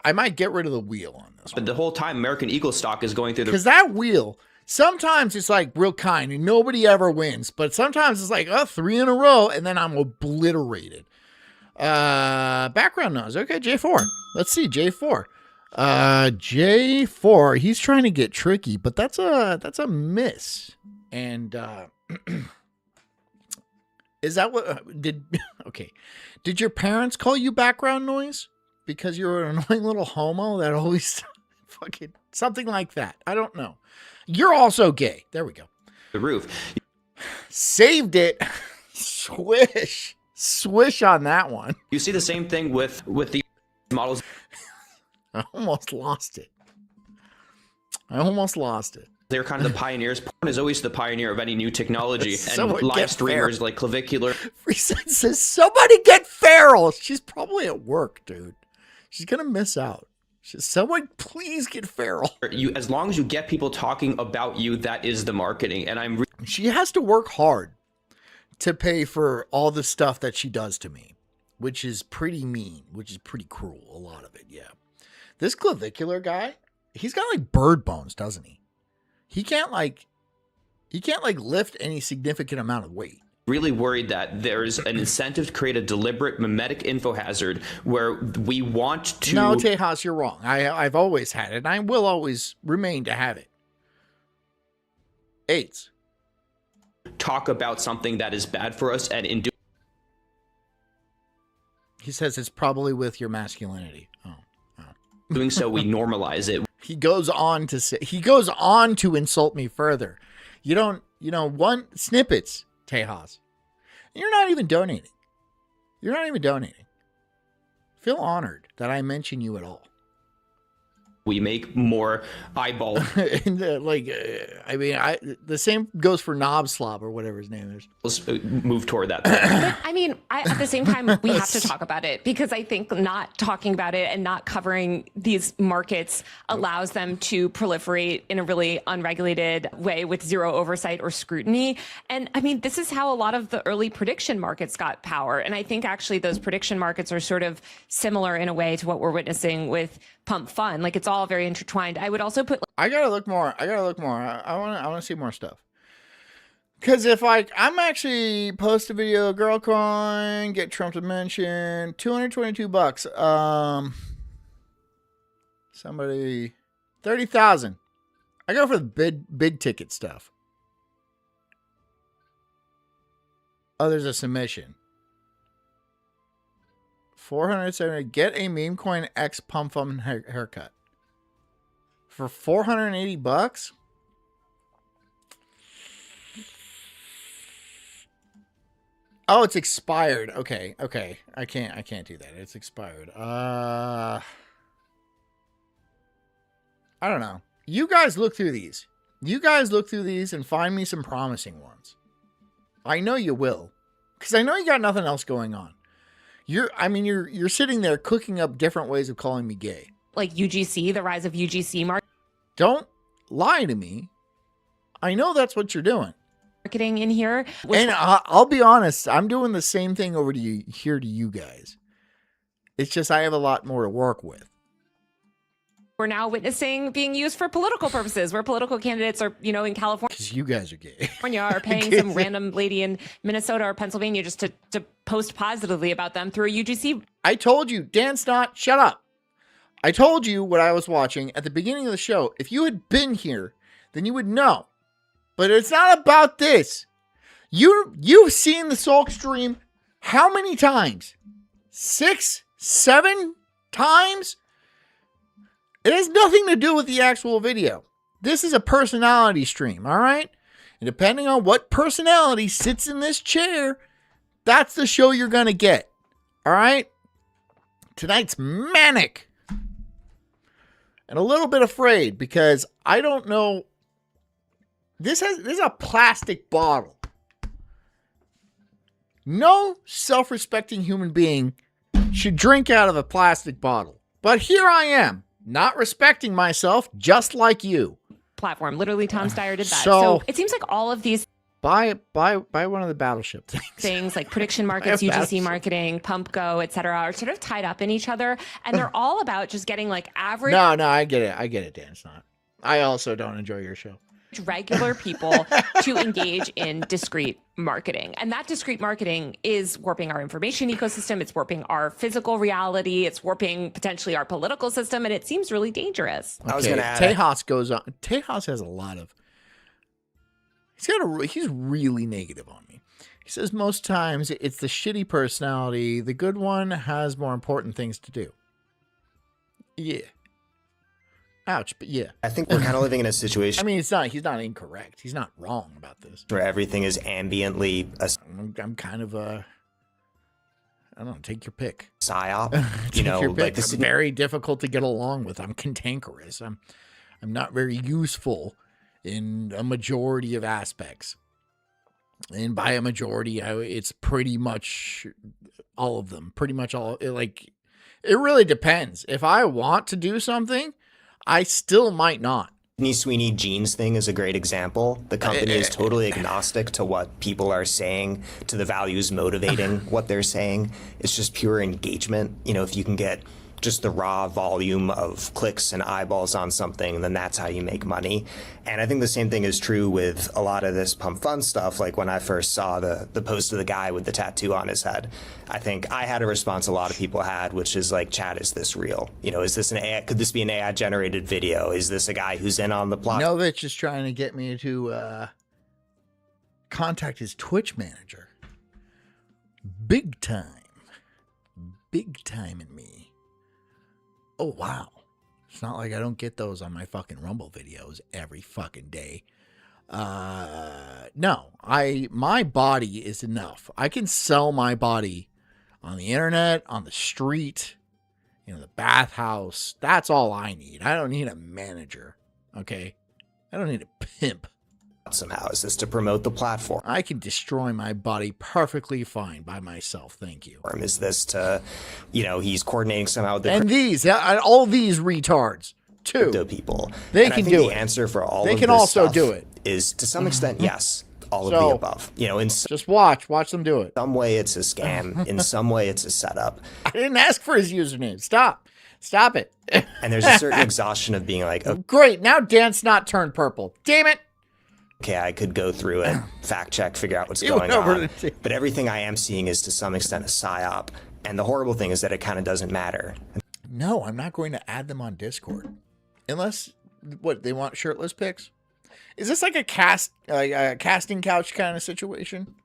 I might get rid of the wheel on this one. But the whole time American Eagle stock is going through the... Because that wheel, sometimes it's like real kind and nobody ever wins, but sometimes it's like, 3 in a row, and then I'm obliterated. Background noise. Okay, J4. Let's see, J4. J4, he's trying to get tricky, but that's a miss. And is that what did your parents call you background noise because you're an annoying little homo that always fucking something like that? I don't know. You're also gay. There we go. The roof. Saved it. Swish on that one. You see the same thing with the models. I almost lost it. They're kind of the pioneers. Porn is always the pioneer of any new technology. And Someone live get streamers fair. like Clavicular. Freeset says, somebody get feral. She's probably at work, dude. She's going to miss out. Someone please get feral. As long as you get people talking about you, that is the marketing. And she has to work hard to pay for all the stuff that she does to me, which is pretty mean, which is pretty cruel. A lot of it, yeah. This clavicular guy, he's got like bird bones, doesn't he? He can't lift any significant amount of weight. really worried that there's an incentive to create a deliberate mimetic info hazard where we want to... No, Tejas, you're wrong. I've always had it, and I will always remain to have it. AIDS. Talk about something that is bad for us, and in He says it's probably with your masculinity. doing so, we normalize it. He goes on to insult me further. You don't, one snippets, Tejas. You're not even donating. You're not even donating. Feel honored that I mention you at all. We make more eyeball And, the same goes for Knob Slob or whatever his name is. move toward that. But I mean, at the same time, we have to talk about it because I think not talking about it and not covering these markets allows them to proliferate in a really unregulated way with zero oversight or scrutiny. And I mean, this is how a lot of the early prediction markets got power. And I think actually those prediction markets are sort of similar in a way to what we're witnessing with Pump Fun. Like it's all very intertwined. I would also put. I gotta look more. I want to see more stuff. Because if I'm actually post a video, girl coin, get Trump to mention, $222. Somebody, 30,000. I go for the big ticket stuff. Oh, there's a submission. 470. Get a meme coin X pump fun haircut for $480. Oh, it's expired. Okay. I can't do that. It's expired. I don't know. You guys look through these. And find me some promising ones. I know you will. Because I know you got nothing else going on. You're sitting there cooking up different ways of calling me gay. Like UGC, the rise of UGC Don't lie to me. I know that's what you're doing. marketing in here. And I'll be honest, I'm doing the same thing over to you guys. It's just I have a lot more to work with. We're now witnessing being used for political purposes, where political candidates are, in California. Because you guys are gay. Are paying some random lady in Minnesota or Pennsylvania just to post positively about them through a UGC. I told you, Dan Snott, shut up. I told you what I was watching at the beginning of the show. If you had been here, then you would know. But it's not about this. You've seen the Sulk stream how many times? 6, 7 times? It has nothing to do with the actual video. This is a personality stream, all right? And depending on what personality sits in this chair, that's the show you're going to get, all right? Tonight's manic. And a little bit afraid because I don't know. This is a plastic bottle. No self-respecting human being should drink out of a plastic bottle. But here I am. Not respecting myself, just like you. Platform. Literally, Tom Steyer did that. So it seems like all of these buy one of the battleship things like prediction markets, UGC marketing, Pump Go, etc., are sort of tied up in each other, and they're all about just getting like average. No, I get it, Dan. It's not. I also don't enjoy your show. Regular people to engage in discrete marketing. And that discrete marketing is warping our information ecosystem. It's warping our physical reality. It's warping potentially our political system. And it seems really dangerous. Okay. I was going to add. Tejas goes on. Tejas has a lot of. He's really negative on me. He says most times it's the shitty personality. The good one has more important things to do. Yeah. Ouch, but yeah. I think we're kind of living in a situation. I mean, he's not incorrect. He's not wrong about this. Where everything is ambiently a I'm kind of I don't know, take your pick. psyop. Take your pick. Like this I'm very difficult to get along with. I'm cantankerous. I'm not very useful in a majority of aspects. And by a majority, it's pretty much all of them. Pretty much all. It really depends. If I want to do something, I still might not. Sydney Sweeney jeans thing is a great example. The company is totally agnostic to what people are saying, to the values motivating what they're saying. It's just pure engagement. If you can get just the raw volume of clicks and eyeballs on something, then that's how you make money. And I think the same thing is true with a lot of this Pump Fun stuff. Like when I first saw the post of the guy with the tattoo on his head, I think I had a response a lot of people had, which is like, Chad, is this real? Is this an AI? Could this be an AI generated video? Is this a guy who's in on the plot? Novich is trying to get me to contact his Twitch manager. Big time in me. Oh, wow. It's not like I don't get those on my fucking Rumble videos every fucking day. No, my body is enough. I can sell my body on the internet, on the street, the bathhouse. That's all I need. I don't need a manager. Okay? I don't need a pimp. Somehow, is this to promote the platform? I can destroy my body perfectly fine by myself. Thank you. Is this to, he's coordinating somehow with the all these retards too. crypto people? They and can I think do the it. answer for all They of can this also stuff do it. is to some extent yes, all of So, the above. In Just watch them do it. some way it's a scam. In some way it's a setup. I didn't ask for his username. Stop it. And there's a certain exhaustion of being like, Great. Now Dan's not turned purple. Damn it. okay, I could go through it, fact check, figure out what's You going know where on. to- But everything I am seeing is to some extent a psyop. And the horrible thing is that it kind of doesn't matter. No, I'm not going to add them on Discord. Unless, they want shirtless pics? Is this like a casting couch kind of situation?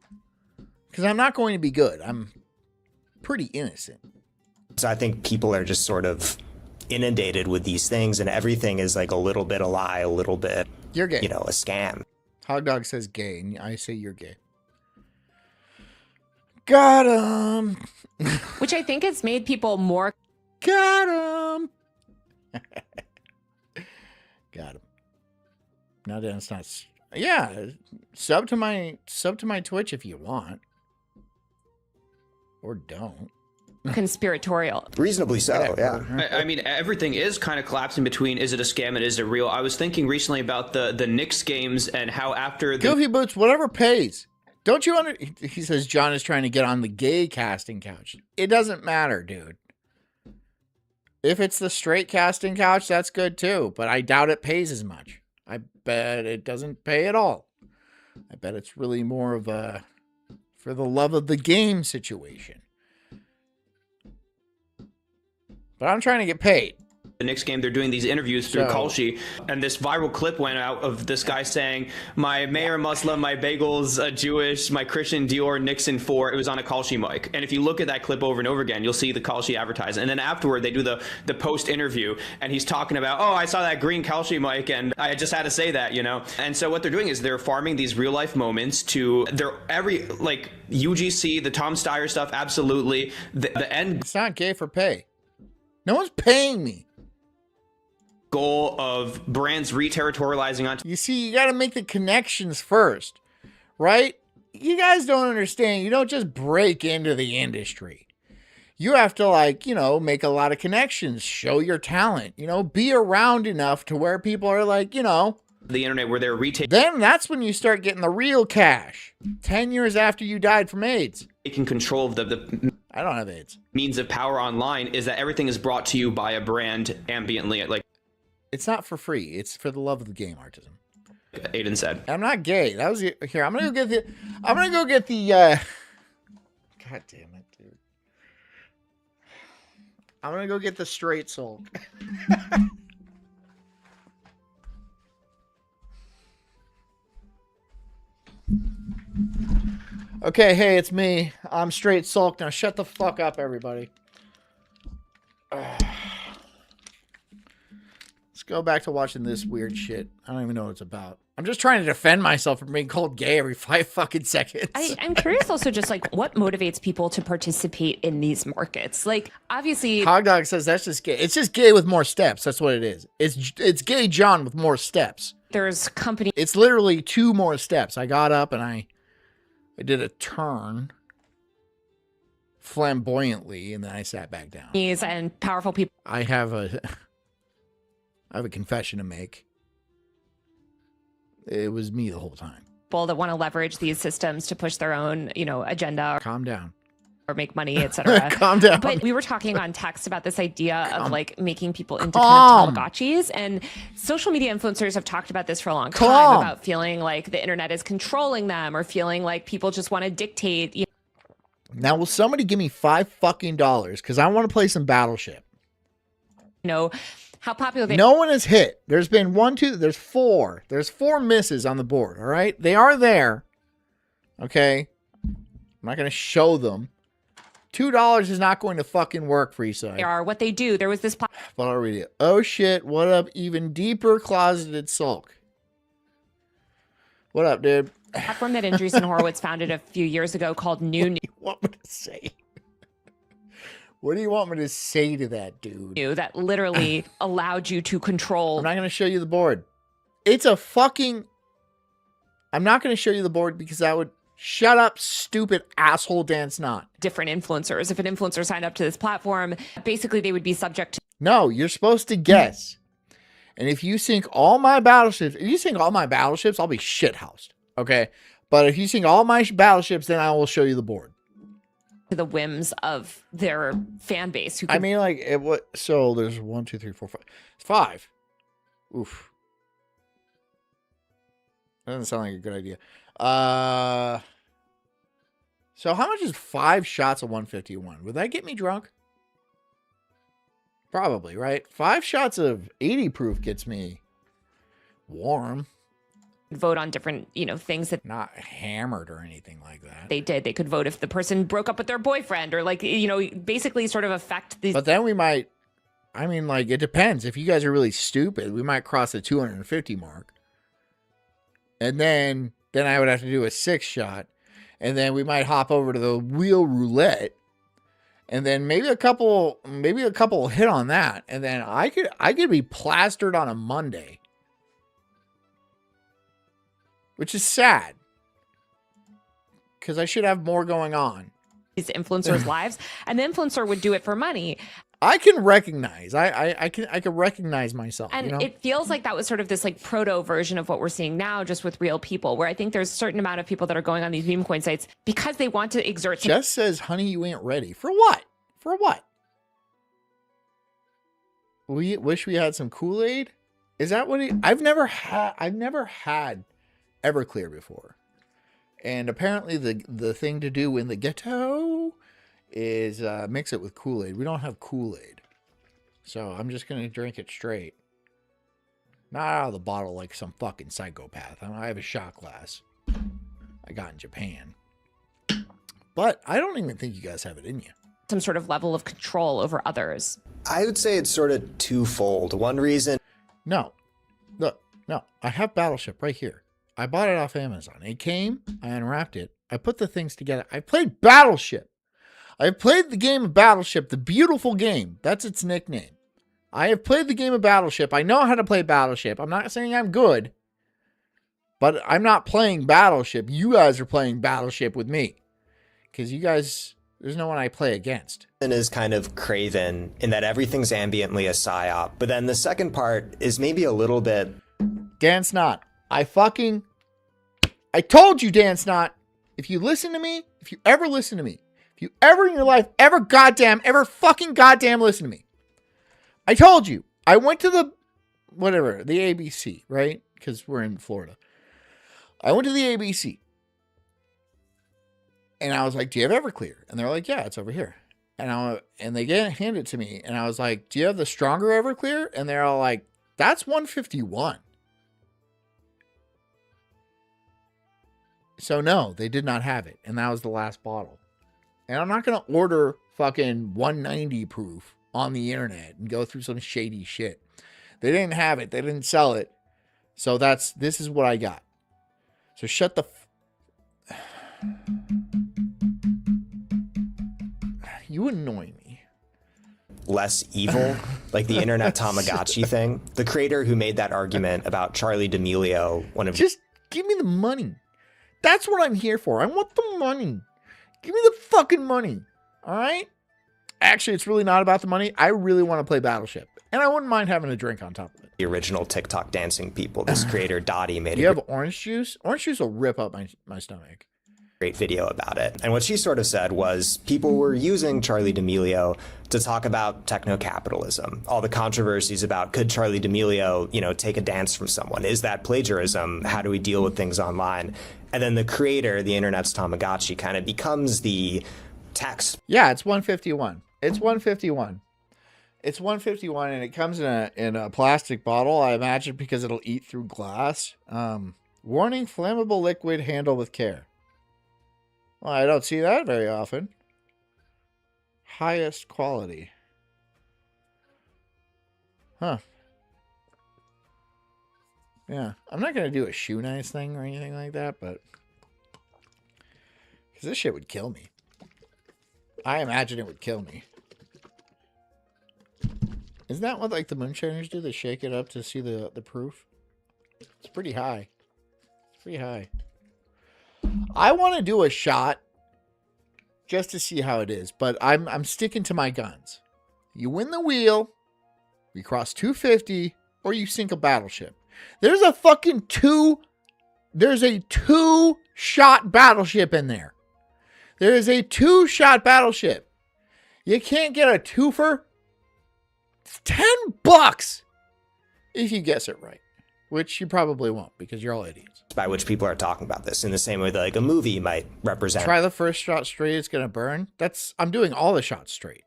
Because I'm not going to be good. I'm pretty innocent. So I think people are just sort of inundated with these things, and everything is like a little bit a lie, a little bit, You're gay. a scam. Hot Dog says gay, and I say you're gay. Got him. Which I think has made people more Got him. Got him. Now then it's not. Yeah, sub to my Twitch if you want, or don't. conspiratorial. Reasonably so, yeah. I mean, everything is kind of collapsing between is it a scam and is it real? I was thinking recently about the Knicks games and how after the Goofy Boots, whatever pays. Don't you under? He says John is trying to get on the gay casting couch. It doesn't matter, dude. If it's the straight casting couch, that's good too. But I doubt it pays as much. I bet it doesn't pay at all. I bet it's really more of a for the love of the game situation. But I'm trying to get paid. the Knicks game, they're doing these interviews through Kalshi, and this viral clip went out of this guy saying, "My mayor Muslim, my bagels Jewish, my Christian Dior Nixon 4." It was on a Kalshi mic, and if you look at that clip over and over again, you'll see the Kalshi advertisement. And then afterward, they do the post interview, and he's talking about, "Oh, I saw that green Kalshi mic, and I just had to say that," you know. And so what they're doing is they're farming these real life moments to their every like UGC, the Tom Steyer stuff, absolutely. The end It's not gay for pay. No one's paying me. goal of brands re-territorializing onto You see, you got to make the connections first, right? You guys don't understand. You don't just break into the industry. You have to, like, you know, make a lot of connections, show your talent, you know, be around enough to where people are like, you know, the internet where they're then that's when you start getting the real cash. 10 years after you died from AIDS. taking control of the I don't have AIDS. means of power online is that everything is brought to you by a brand ambiently, like It's not for free. It's for the love of the game, Artisan. Aiden said. I'm not gay. That was here. I'm gonna go get the. God damn it, dude. I'm gonna go get the straight Sulk. Okay, hey, it's me. I'm straight Sulk. Now shut the fuck up, everybody. Let's go back to watching this weird shit. I don't even know what it's about. I'm just trying to defend myself from being called gay every 5 fucking seconds. I'm curious also just like what motivates people to participate in these markets. Like obviously Hogdog says that's just gay. It's just gay with more steps. That's what it is. It's gay John with more steps. there's companies It's literally 2 more steps. I got up and I did a turn flamboyantly and then I sat back down. and powerful people I have a confession to make. It was me the whole time. that want to leverage these systems to push their own, you know, agenda Calm down. or make money, etc. Calm down. But we were talking on text about this idea of like making people into Calm. kind of Tamagotchis, and social media influencers have talked about this for a long time Calm. about feeling like the internet is controlling them or feeling like people just want to dictate. You Now, will somebody give me $5 fucking dollars? Because I want to play some Battleship. know how popular they No one has hit. There's been 1, 2, there's 4. There's 4 misses on the board, all right? They are there. Okay? I'm not going to show them. $2 is not going to fucking work for Eastside. are, what they do. There was this But I'll read it. Oh shit, what up, even deeper closeted Sulk? What up, dude? platform that Andreessen Horowitz founded a few years ago called New You want me to say? What do you want me to say to that, dude? That literally allowed you to control. I'm not going to show you the board. It's a fucking... I'm not going to show you the board because that would... Shut up, stupid asshole dance not. Different influencers. If an influencer signed up to this platform, basically they would be subject to... No, you're supposed to guess. And if you sink all my battleships... If you sink all my battleships, I'll be shithoused. Okay? But if you sink all my battleships, then I will show you the board. To the whims of their fan base. Who I mean, like, it what? So there's 1, 2, 3, 4, 5. 5. Oof. That doesn't sound like a good idea. So how much is 5 shots of 151? Would that get me drunk? Probably, right? 5 shots of 80 proof gets me warm. vote on different, things that Not hammered or anything like that. they did. They could vote if the person broke up with their boyfriend or basically sort of affect these. But then we might, it depends. If you guys are really stupid, we might cross the 250 mark. And then I would have to do a 6 shot. And then we might hop over to the wheel roulette. And then maybe a couple will hit on that. And then I could be plastered on a Monday. Which is sad. Because I should have more going on. These influencers' lives, and the influencer would do it for money. I can recognize. I can recognize myself. And it feels like that was sort of this proto version of what we're seeing now, just with real people, where I think there's a certain amount of people that are going on these meme coin sites because they want to exert. Jess says, "Honey, you ain't ready for what? For what? We wish we had some Kool-Aid. Is that what I've never had Everclear before, and apparently the thing to do in the ghetto is mix it with Kool-Aid. We don't have Kool-Aid, so I'm just gonna drink it straight, not out of the bottle like some fucking psychopath. I have a shot glass I got in Japan, but I don't even think you guys have it in you. Some sort of level of control over others. I would say it's sort of twofold. One reason. No, look, no, I have Battleship right here. I bought it off Amazon. It came, I unwrapped it, I put the things together. I played Battleship. I have played the game of Battleship, the beautiful game. That's its nickname. I have played the game of Battleship. I know how to play Battleship. I'm not saying I'm good, but I'm not playing Battleship. You guys are playing Battleship with me because you guys, there's no one I play against. Is kind of craven in that everything's ambiently a psyop. But then the second part is maybe a little bit. Dan Snot. I told you, Dan Snot, if you listen to me, if you ever listen to me, if you ever in your life, ever fucking goddamn listen to me. I told you, I went to the ABC, right? Because we're in Florida. I went to the ABC. And I was like, do you have Everclear? And they're like, yeah, it's over here. And they handed it to me. And I was like, do you have the stronger Everclear? And they're all like, that's 151. So no, they did not have it. And that was the last bottle. And I'm not going to order fucking 190 proof on the internet and go through some shady shit. They didn't have it. They didn't sell it. So this is what I got. So shut the You annoy me. Less evil, like the internet Tamagotchi thing. The creator who made that argument about Charlie D'Amelio, Just give me the money. That's what I'm here for. I want the money. Give me the fucking money. All right? Actually, it's really not about the money. I really want to play Battleship. And I wouldn't mind having a drink on top of it. The original TikTok dancing people. This creator, Dottie, made You have orange juice? Orange juice will rip up my stomach. Great video about it. And what she sort of said was people were using Charlie D'Amelio to talk about techno-capitalism, all the controversies about could Charlie D'Amelio, take a dance from someone? Is that plagiarism? How do we deal with things online? And then the creator, the internet's Tamagotchi, kind of becomes the text. Yeah, it's 151. It's 151. It's 151, and it comes in a plastic bottle, I imagine, because it'll eat through glass. Warning, flammable liquid, handle with care. Well, I don't see that very often. Highest quality. Huh. Yeah, I'm not going to do a shoe nice thing or anything like that, but because this shit would kill me. I imagine it would kill me. Isn't that what like the moonshiners do? They shake it up to see the proof. It's pretty high. It's pretty high. I want to do a shot just to see how it is, but I'm sticking to my guns. You win the wheel, we cross 250, or you sink a battleship. There's a fucking there's a 2-shot battleship in there. There is a 2-shot battleship. You can't get a twofer. It's $10 if you guess it right, which you probably won't because you're all idiots. By which people are talking about this in the same way that like a movie might represent. Try the first shot straight, it's gonna burn. I'm doing all the shots straight.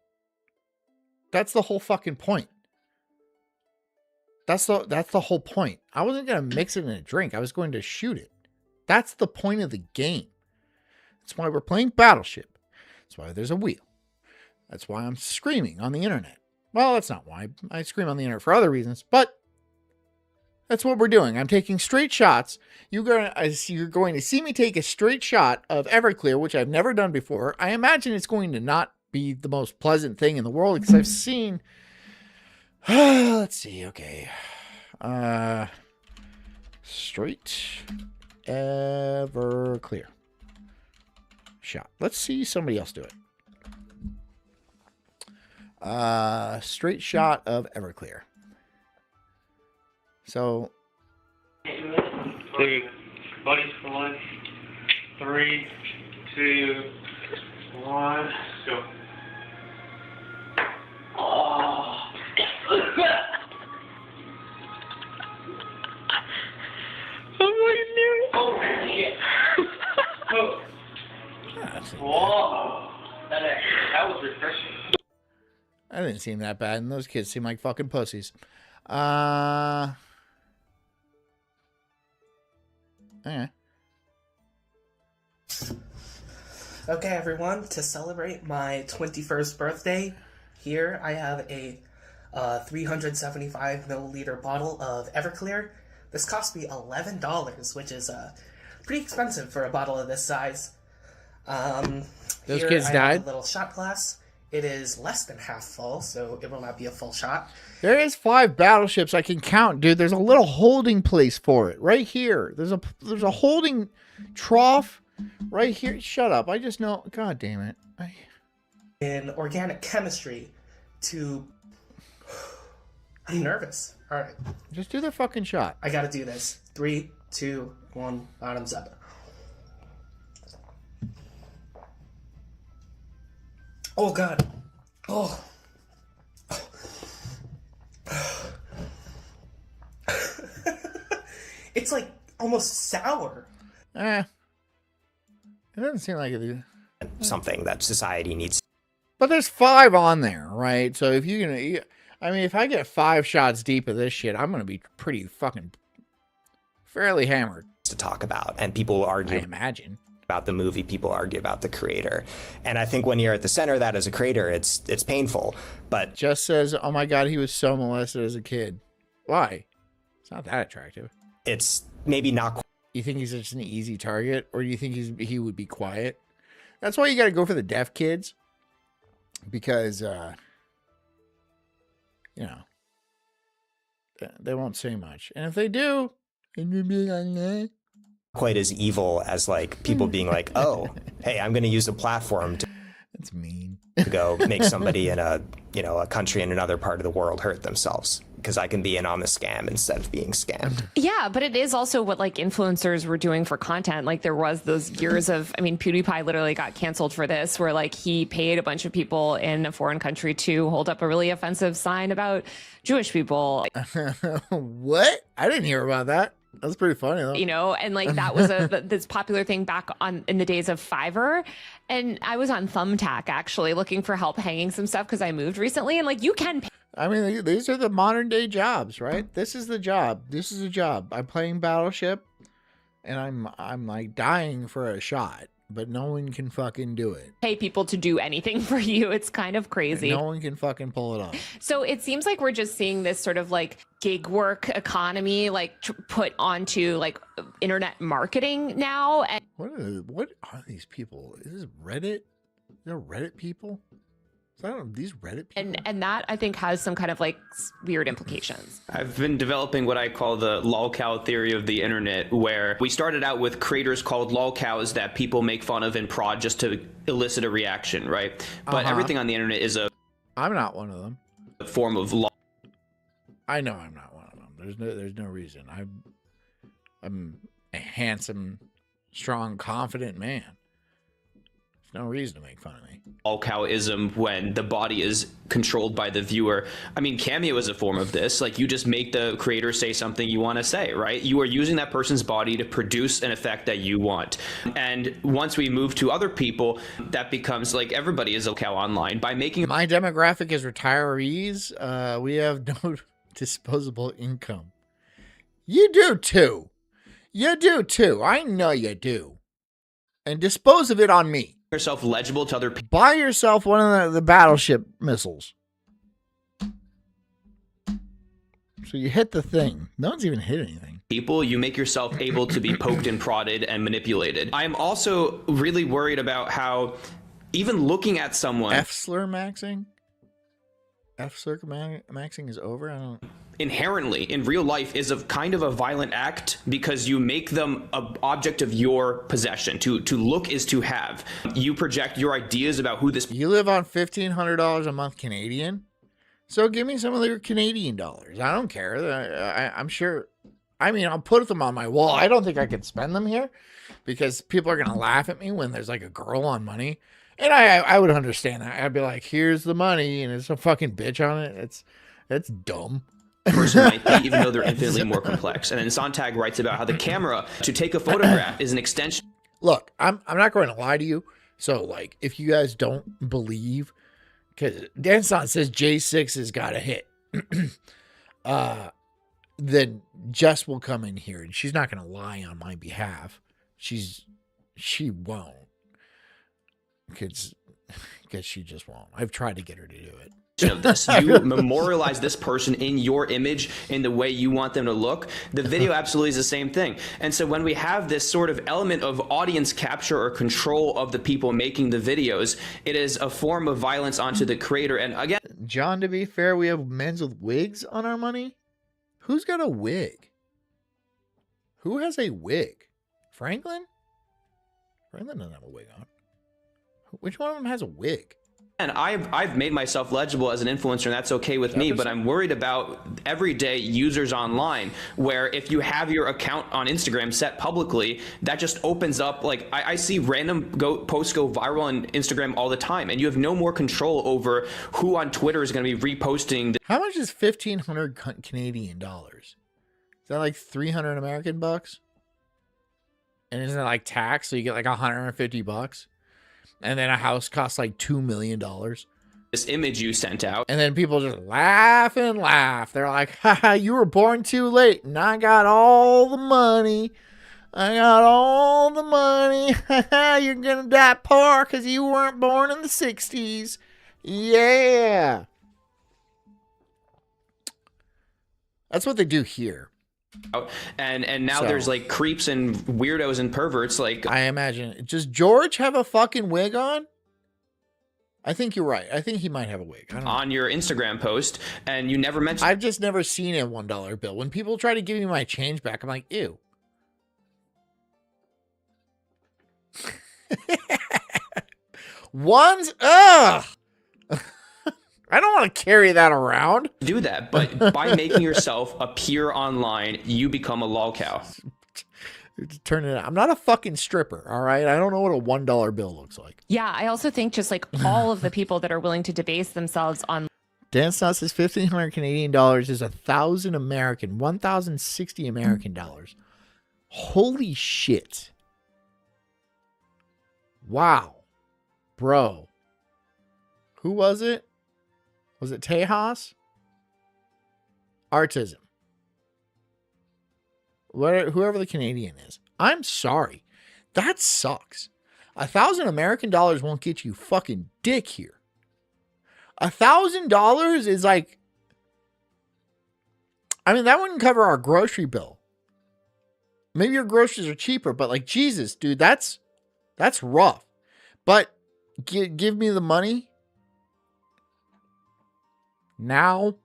That's the whole fucking point. That's the whole point. I wasn't gonna mix it in a drink. I was going to shoot it. That's the point of the game. That's why we're playing Battleship. That's why there's a wheel. That's why I'm screaming on the internet. Well, that's not why. I scream on the internet for other reasons, but that's what we're doing. I'm taking straight shots. You're going to see me take a straight shot of Everclear, which I've never done before. I imagine it's going to not be the most pleasant thing in the world because I've seen... let's see. Okay. Straight Everclear shot. Let's see somebody else do it. Straight shot of Everclear. So, Bodies for 3, 2, 1, go. Oh. Oh, shit. Oh. Whoa. That was refreshing. I didn't seem that bad, and those kids seem like fucking pussies. Okay. Okay, everyone, to celebrate my 21st birthday, here I have a 375 milliliter bottle of Everclear. This cost me $11, which is pretty expensive for a bottle of this size. Those here kids I died? have a little shot glass. It is less than half full, so it will not be a full shot. There is 5 battleships I can count, dude. There's a little holding place for it right here. There's a holding trough right here. Shut up. I just know. God damn it. In organic chemistry to... I'm nervous. All right. Just do the fucking shot. I gotta do this. 3, 2, 1, bottoms up. Oh, God. Oh. It's like almost sour. It doesn't seem like it. Something that society needs. But there's 5 on there, right? So if you can, I mean, if I get 5 shots deep of this shit, I'm gonna be pretty fucking fairly hammered to talk about, and people argue. I imagine. About the movie, people argue about the creator, and I think when you're at the center of that as a creator, it's painful. But just says, "Oh my God, he was so molested as a kid." Why? It's not that attractive. It's maybe not. You think he's just an easy target, or do you think he would be quiet? That's why you got to go for the deaf kids, because you know they won't say much, and if they do, quite as evil as like people being like, oh, hey, I'm going to use a platform to. That's mean. To go make somebody in a country in another part of the world hurt themselves because I can be in on the scam instead of being scammed. Yeah, but it is also what like influencers were doing for content. Like there was those years of, I mean, PewDiePie literally got canceled for this, where like he paid a bunch of people in a foreign country to hold up a really offensive sign about Jewish people. What? I didn't hear about that. That's pretty funny though. You know, and like that was this popular thing back in the days of Fiverr. And I was on Thumbtack actually looking for help hanging some stuff because I moved recently, and like you can pay. I mean, these are the modern day jobs, right? This is the job. This is a job. I'm playing Battleship, and I'm like dying for a shot, but no one can fucking do it. Pay people to do anything for you. It's kind of crazy. And no one can fucking pull it off. So it seems like we're just seeing this sort of like gig work economy, like put onto like internet marketing now. And what are these people? Is this Reddit? They're Reddit people? So I don't know, these Reddit people. And that I think has some kind of like weird implications. I've been developing what I call the lolcow theory of the internet, where we started out with creators called lolcows that people make fun of and prod just to elicit a reaction, right? But everything on the internet is a I'm not one of them. form of law. I know I'm not one of them. There's no reason. I'm a handsome, strong, confident man. There's no reason to make fun of me. Lolcowism, when the body is controlled by the viewer. I mean, Cameo is a form of this. Like, you just make the creator say something you want to say, right? You are using that person's body to produce an effect that you want. And once we move to other people, that becomes like everybody is a cow online by making. My demographic is retirees. We have no disposable income. You do too. You do too. I know you do. And dispose of it on me. Yourself legible to other people. Buy yourself one of the battleship missiles. So you hit the thing. No one's even hit anything. You make yourself able to be poked and prodded and manipulated. I am also really worried about how even looking at someone F-slur maxing? F-slur maxing is over? I don't. inherently in real life is a kind of a violent act, because you make them an object of your possession. To look is to have. You project your ideas about who this. You live on $1,500 a month Canadian? So give me some of your Canadian dollars. I don't care. I'm sure. I mean, I'll put them on my wall. I don't think I could spend them here because people are going to laugh at me when there's like a girl on money. And I would understand that. I'd be like, here's the money, and it's a fucking bitch on it. It's dumb. Person might be, even though they're infinitely more complex. And then Sontag writes about how the camera to take a photograph is an extension. Look, I'm not going to lie to you. So, like, if you guys don't believe, because Danson says J6 has got a hit, then Jess will come in here, and she's not going to lie on my behalf. She won't. Because she just won't. I've tried to get her to do it. Of this, you memorialize this person in your image in the way you want them to look. The video absolutely is the same thing. And so when we have this sort of element of audience capture or control of the people making the videos, it is a form of violence onto the creator. And again, John, to be fair, we have men's with wigs on our money. Who's got a wig? Who has a wig? Franklin? Franklin doesn't have a wig on. Which one of them has a wig? and I've made myself legible as an influencer, and that's okay with me, but I'm worried about everyday users online, where if you have your account on Instagram set publicly, that just opens up, like, I see random posts go viral on Instagram all the time, and you have no more control over who on Twitter is going to be reposting. How much is 1,500 Canadian dollars? Is that like 300 American bucks? And isn't it like tax? So you get like 150 bucks? And then a house costs like $2 million. This image you sent out. And then people just laugh and laugh. They're like, haha, you were born too late. And I got all the money. I got all the money. You're going to die poor because you weren't born in the 60s. Yeah. That's what they do here. And now there's like creeps and weirdos and perverts. Like, I imagine. Does George have a fucking wig on? I think you're right. I think he might have a wig. I don't know. On your Instagram post, and you never mentioned. I've just never seen a $1 bill. When people try to give me my change back, I'm like, ew. Ones, ugh. I don't want to carry that around. Do that, but by making yourself appear online, you become a lolcow. Turn it out. I'm not a fucking stripper, all right? I don't know what a $1 bill looks like. Yeah, I also think just like all of the people that are willing to debase themselves on. Dan Stott says 1,500 Canadian dollars is 1,000 American, 1,060 American dollars. Holy shit. Wow. Bro. Who was it? Was it Tejas? Artism. Whoever the Canadian is. I'm sorry. That sucks. 1,000 American dollars won't get you fucking dick here. $1,000 is like, I mean, that wouldn't cover our grocery bill. Maybe your groceries are cheaper, but like, Jesus, dude, that's rough. But give me the money. Now,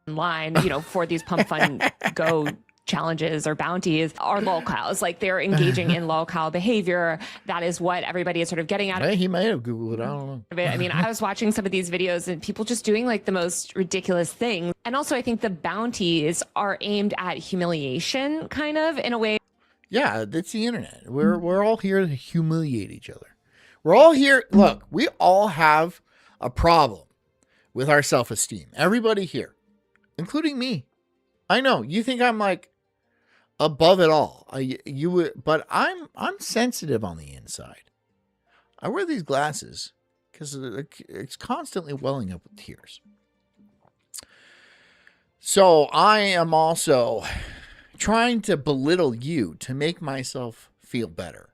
online, for these Pump Fun Go challenges or bounties are lolcows. Like they're engaging in lolcow behavior. That is what everybody is sort of getting at hey, he may have Googled it. I don't know. of it. I mean, I was watching some of these videos and people just doing like the most ridiculous things. And also I think the bounties are aimed at humiliation kind of in a way. Yeah, that's the internet. We're all here to humiliate each other. We're all here. Look, we all have a problem with our self-esteem. Everybody here, including me. I know you think I'm like above it all. But I'm sensitive on the inside. I wear these glasses because it's constantly welling up with tears. So I am also trying to belittle you to make myself feel better.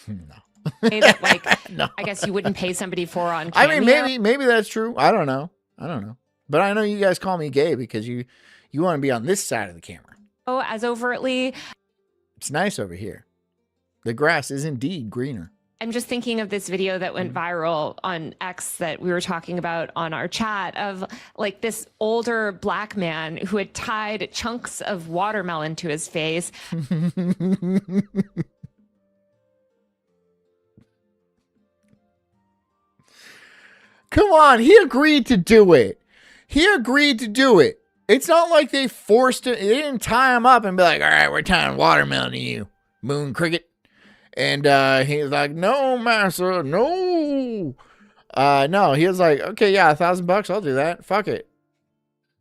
No. That, like, No. I guess you wouldn't pay somebody for on I Cameo. mean, maybe that's true. I don't know. But I know you guys call me gay because you want to be on this side of the camera. As overtly. It's nice over here. The grass is indeed greener. I'm just thinking of this video that went viral on X that we were talking about on our chat of like this older black man who had tied chunks of watermelon to his face. Come on, he agreed to do it. It's not like they forced it. They didn't tie him up and be like, all right, we're tying watermelon to you, moon cricket. And he's like, no, master, no. No, he was like, okay, yeah, $1,000, I'll do that. Fuck it.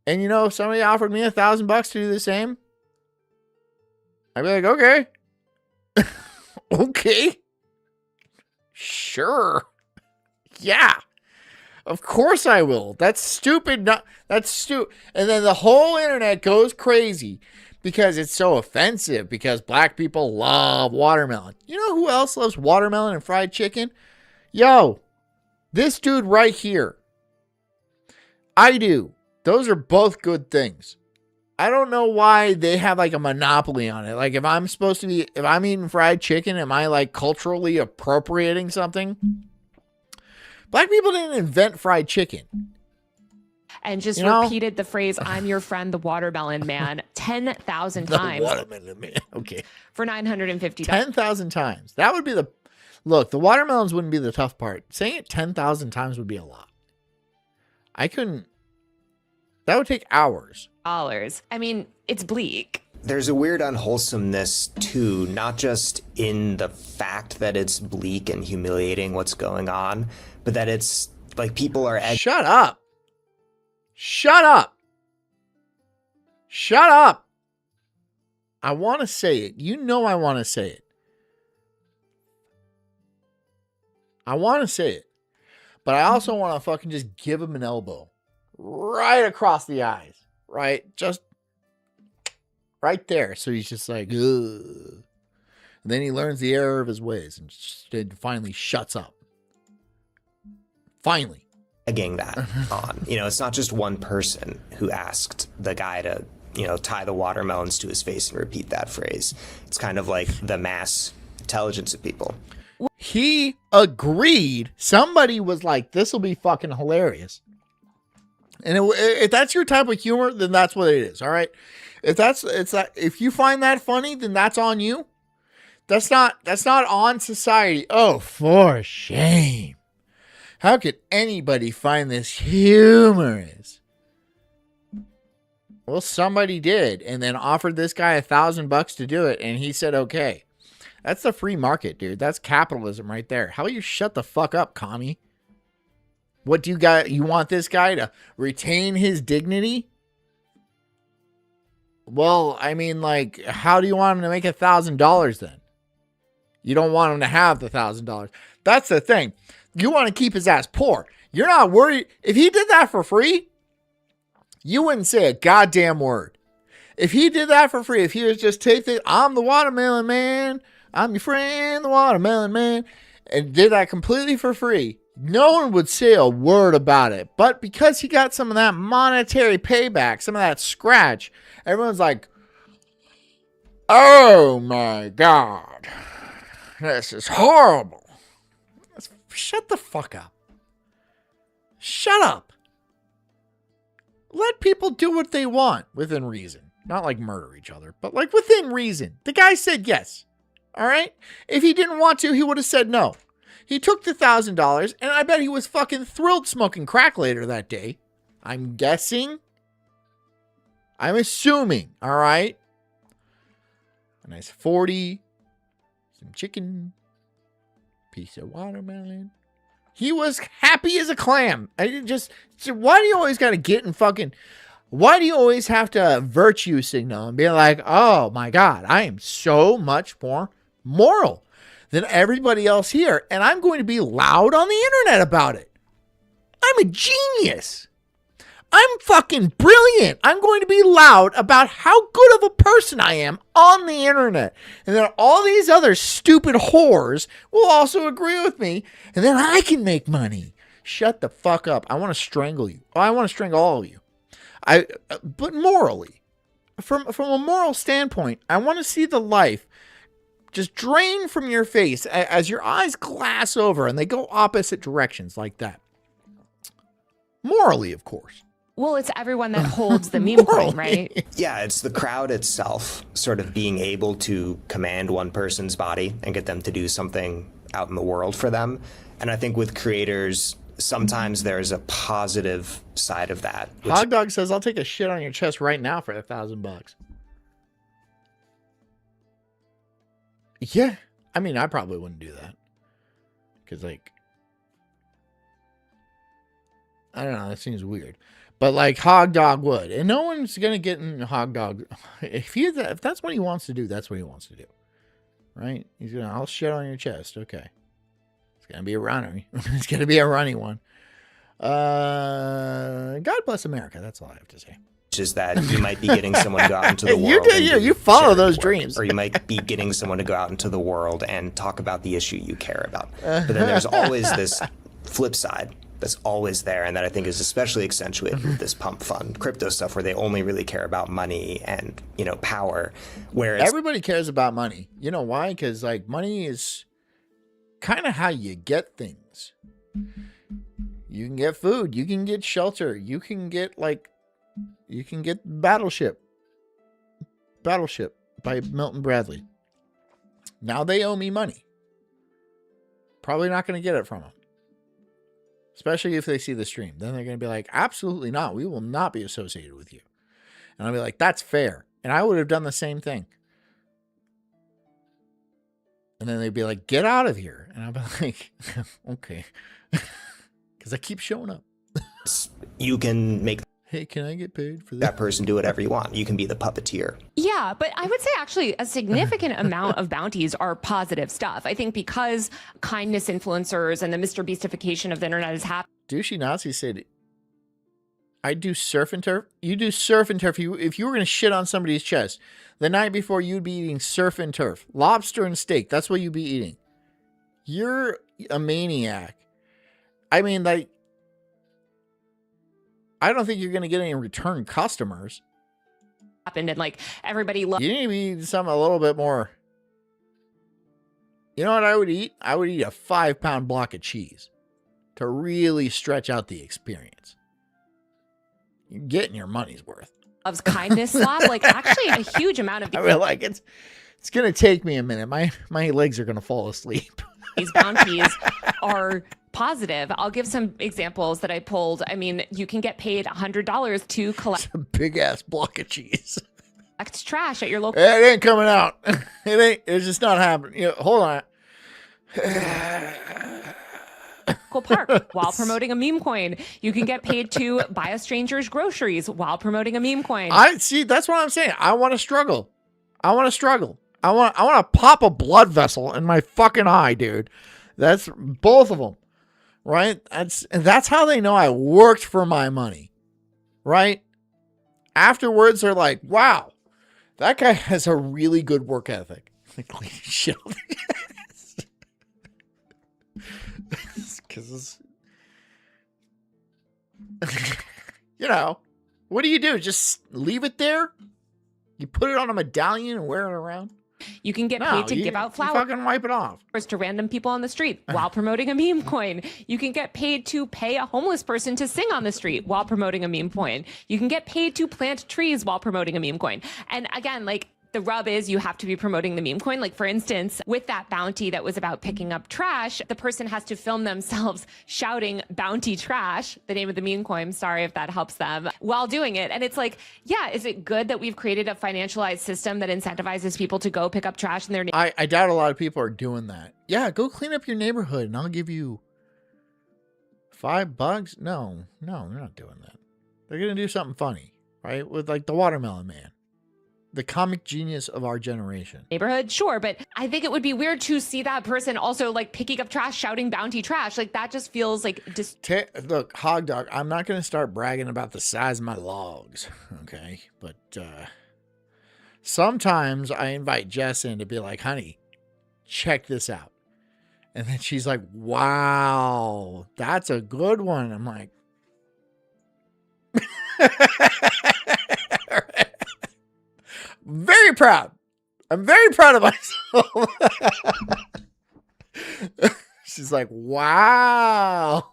And if somebody offered me $1,000 to do the same, I'd be like, okay. Okay. Sure. Yeah. Of course I will. That's stupid. That's stupid. And then the whole internet goes crazy because it's so offensive because black people love watermelon. You know who else loves watermelon and fried chicken? Yo, this dude right here. I do. Those are both good things. I don't know why they have like a monopoly on it. Like if I'm eating fried chicken, am I like culturally appropriating something? Black people didn't invent fried chicken. And just repeated the phrase, I'm your friend, the watermelon man, 10,000 times. The watermelon man. Okay. For $950. 10,000 times. That would be look, the watermelons wouldn't be the tough part. Saying it 10,000 times would be a lot. That would take hours. I mean, it's bleak. There's a weird unwholesomeness too, not just in the fact that it's bleak and humiliating what's going on, but that it's like people are... Shut up. Shut up. Shut up. I want to say it. I want to say it. I want to say it. But I also want to fucking just give him an elbow. Right across the eyes. Right? Just right there. So he's just like, ugh. And then he learns the error of his ways and finally shuts up. Finally. Egging that on. It's not just one person who asked the guy to, tie the watermelons to his face and repeat that phrase. It's kind of like the mass intelligence of people. He agreed. Somebody was like, this will be fucking hilarious. And if that's your type of humor, then that's what it is. All right. If you find that funny, then that's on you. That's not on society. Oh, for shame. How could anybody find this humorous? Well, somebody did, and then offered this guy $1,000 to do it, and he said, okay. That's the free market, dude. That's capitalism right there. How about you shut the fuck up, commie? What do you got? You want this guy to retain his dignity? Well, I mean, like, how do you want him to make $1,000 then? You don't want him to have the $1,000. That's the thing. You want to keep his ass poor. You're not worried. If he did that for free, you wouldn't say a goddamn word. If he did that for free, if he was just take it, I'm the watermelon man, I'm your friend, the watermelon man, and did that completely for free, no one would say a word about it. But because he got some of that monetary payback, some of that scratch, everyone's like, oh my God, this is horrible. Shut the fuck up. Shut up. Let people do what they want within reason. Not like murder each other, but like within reason. The guy said yes. All right? If he didn't want to, he would have said no. He took the $1,000, and I bet he was fucking thrilled smoking crack later that day. I'm guessing. I'm assuming. All right? A nice 40. Some chicken. Piece of watermelon. He was happy as a clam. Why do you always got to get in fucking... Why do you always have to virtue signal and be like, oh my God, I am so much more moral than everybody else here. And I'm going to be loud on the internet about it. I'm a genius. I'm fucking brilliant. I'm going to be loud about how good of a person I am on the internet. And then all these other stupid whores will also agree with me. And then I can make money. Shut the fuck up. I want to strangle you. I want to strangle all of you. But morally, from a moral standpoint, I want to see the life just drain from your face as your eyes glass over and they go opposite directions like that. Morally, of course. Well, it's everyone that holds the meme coin, right? Yeah, it's the crowd itself sort of being able to command one person's body and get them to do something out in the world for them. And I think with creators, sometimes there's a positive side of that. Hog Dog says, I'll take a shit on your chest right now for $1,000. Yeah. I mean, I probably wouldn't do that. Because, like, I don't know. That seems weird. But, like, Hog Dog would. And no one's going to get in Hog Dog. If that's what he wants to do, that's what he wants to do. Right? He's going to, I'll shit on your chest. Okay. It's going to be a runner. It's going to be a runny one. God bless America. That's all I have to say. Which is that you might be getting someone to go out into the world. You follow those dreams. Or you might be getting someone to go out into the world and talk about the issue you care about. But then there's always this flip side that's always there, and that I think is especially accentuated with this pump fund crypto stuff, where they only really care about money and, power. Where everybody cares about money. You know why? Because, like, money is kind of how you get things. You can get food. You can get shelter. You can get Battleship. Battleship by Milton Bradley. Now they owe me money. Probably not going to get it from them. Especially if they see the stream. Then they're going to be like, absolutely not. We will not be associated with you. And I'll be like, that's fair. And I would have done the same thing. And then they'd be like, get out of here. And I'll be like, okay. Because I keep showing up. You can make... Hey, can I get paid for that person do whatever you want? You can be the puppeteer. Yeah, but I would say actually a significant amount of bounties are positive stuff. I think because kindness influencers and the Mr. Beastification of the internet has happened. Douchey Nazi said, I do surf and turf. You do surf and turf. If you were going to shit on somebody's chest, the night before you'd be eating surf and turf. Lobster and steak. That's what you'd be eating. You're a maniac. I mean, like, I don't think you're going to get any return customers. Happened and like everybody loves. You need to be something a little bit more. You know what I would eat? I would eat a 5-pound block of cheese to really stretch out the experience. You're getting your money's worth. Loves kindness slap. Like actually a huge amount of. I mean, like it's going to take me a minute. My legs are going to fall asleep. These bounties are positive. I'll give some examples that I pulled. I mean, you can get paid $100 to collect a big ass block of cheese. Collect trash at your local. It ain't coming out. It's just not happening. Hold on. Park while promoting a meme coin. You can get paid to buy a stranger's groceries while promoting a meme coin. I see. That's what I'm saying. I want to struggle. I want to pop a blood vessel in my fucking eye, dude. That's both of them. Right? That's how they know I worked for my money. Right? Afterwards, they're like, wow, that guy has a really good work ethic. Like, clean shit. Because, what do? Just leave it there? You put it on a medallion and wear it around? You can get No, paid to you, give out you flowers fucking wipe it off. to random people on the street while promoting a meme coin. You can get paid to pay a homeless person to sing on the street while promoting a meme coin. You can get paid to plant trees while promoting a meme coin. And again, like, the rub is you have to be promoting the meme coin. Like, for instance, with that bounty that was about picking up trash, the person has to film themselves shouting bounty trash, the name of the meme coin. Sorry if that helps them, while doing it. And it's like, yeah, is it good that we've created a financialized system that incentivizes people to go pick up trash in their neighborhood? I doubt a lot of people are doing that. Yeah, go clean up your neighborhood and I'll give you $5. No, they're not doing that. They're going to do something funny, right? With like the Watermelon Man. The comic genius of our generation. Neighborhood, sure, but I think it would be weird to see that person also like picking up trash, shouting bounty trash. Like, that just feels like Look, Hog Dog, I'm not going to start bragging about the size of my logs, okay? But sometimes I invite Jess in to be like, honey, check this out. And then she's like, wow, that's a good one. I'm like, very proud. I'm very proud of myself. She's like, wow.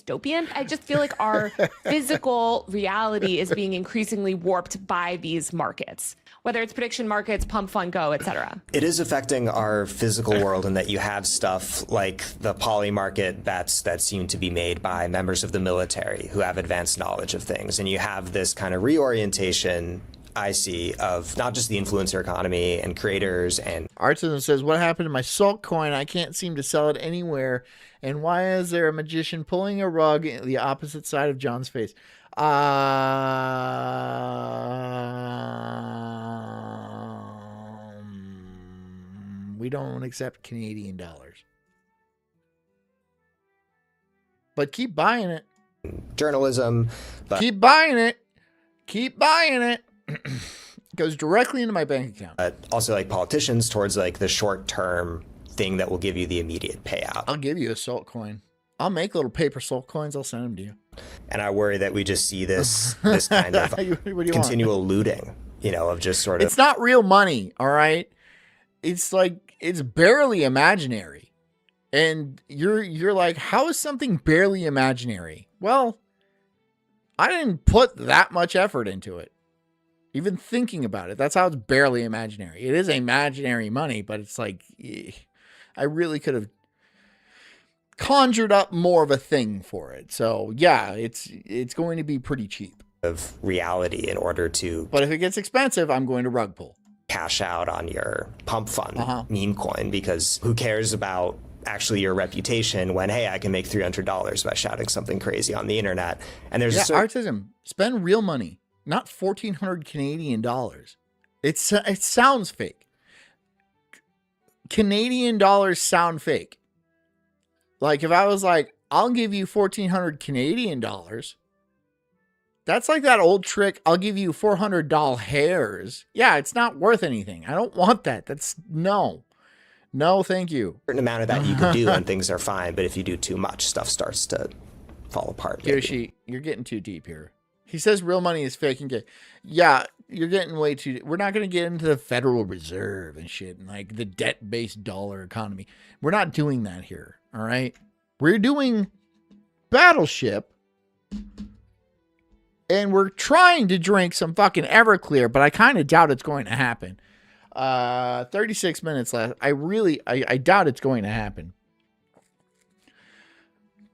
dystopian. I just feel like our physical reality is being increasingly warped by these markets, whether it's prediction markets, pump, fund, go, etc. It is affecting our physical world in that you have stuff like the poly market bets that seem to be made by members of the military who have advanced knowledge of things. And you have this kind of reorientation, I see, of not just the influencer economy and creators and... Artisan says, what happened to my Sulk coin? I can't seem to sell it anywhere. And why is there a magician pulling a rug in the opposite side of John's face? We don't accept Canadian dollars. But keep buying it. Journalism. But keep buying it. Keep buying it. Goes directly into my bank account. Also, like, politicians towards like the short-term thing that will give you the immediate payout. I'll give you a Sulk coin. I'll make little paper Sulk coins. I'll send them to you. And I worry that we just see this kind of continual looting, you know, of just sort of... It's not real money, all right? It's like, it's barely imaginary. And you're like, how is something barely imaginary? Well, I didn't put that much effort into it. Even thinking about it, that's how it's barely imaginary. It is imaginary money, but it's like, I really could have conjured up more of a thing for it. So yeah, it's going to be pretty cheap. Of reality in order to... But if it gets expensive, I'm going to rug pull. Cash out on your pump fund meme coin, because who cares about actually your reputation when, hey, I can make $300 by shouting something crazy on the internet. And there's artism, spend real money. Not 1,400 Canadian dollars. It sounds fake. Canadian dollars sound fake. Like if I was like, I'll give you 1,400 Canadian dollars. That's like that old trick. I'll give you $400 hairs. Yeah, it's not worth anything. I don't want that. That's no, thank you. A certain amount of that you can do and things are fine. But if you do too much, stuff starts to fall apart. Yoshi, you're getting too deep here. He says real money is fake and gay. Yeah, you're getting way too... We're not going to get into the Federal Reserve and shit and like the debt-based dollar economy. We're not doing that here, all right? We're doing Battleship and we're trying to drink some fucking Everclear, but I kind of doubt it's going to happen. 36 minutes left. I doubt it's going to happen.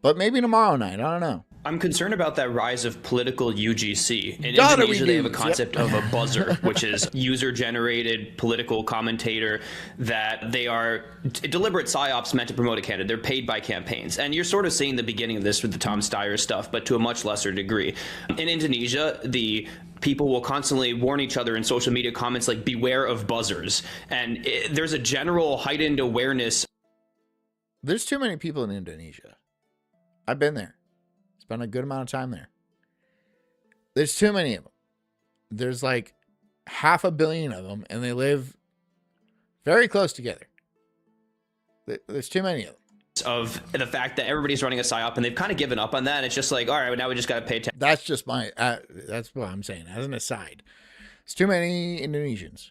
But maybe tomorrow night. I don't know. I'm concerned about that rise of political UGC. In Indonesia, they have a concept of a buzzer, which is user-generated political commentator that they are deliberate psyops meant to promote a candidate. They're paid by campaigns. And you're sort of seeing the beginning of this with the Tom Steyer stuff, but to a much lesser degree. In Indonesia, the people will constantly warn each other in social media comments like, beware of buzzers. And there's a general heightened awareness. There's too many people in Indonesia. I've been there. Spent a good amount of time there. There's too many of them. There's like 500 million of them, and they live very close together. There's too many of them. Of the fact that everybody's running a psyop, and they've kind of given up on that. It's just like, all right, now we just got to pay attention. That's just my. That's what I'm saying. As an aside, it's too many Indonesians.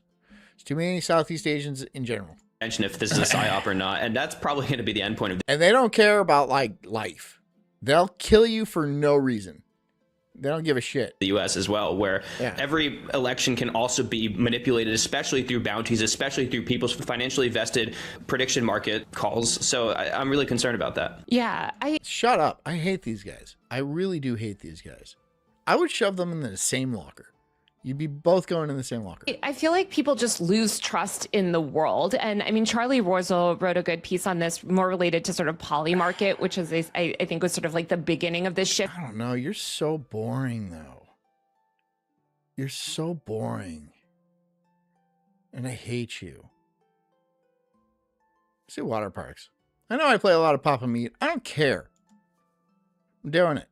There's too many Southeast Asians in general. Mention if this is a psyop or not, and that's probably going to be the end point of And they don't care about like life. They'll kill you for no reason. They don't give a shit. the U.S. as well, where Yeah. every election can also be manipulated, especially through bounties, especially through people's financially vested prediction market calls. So I'm really concerned about that. Yeah, Shut up. I hate these guys. I really do hate these guys. I would shove them in the same locker. You'd be both going in the same locker. I feel like people just lose trust in the world. And I mean, Charlie Rosel wrote a good piece on this, more related to sort of poly market, which is, I think, was sort of like the beginning of this shift. I don't know. You're so boring, though. You're so boring. And I hate you. See water parks. I know I play a lot of Papa Meat. I don't care. I'm doing it.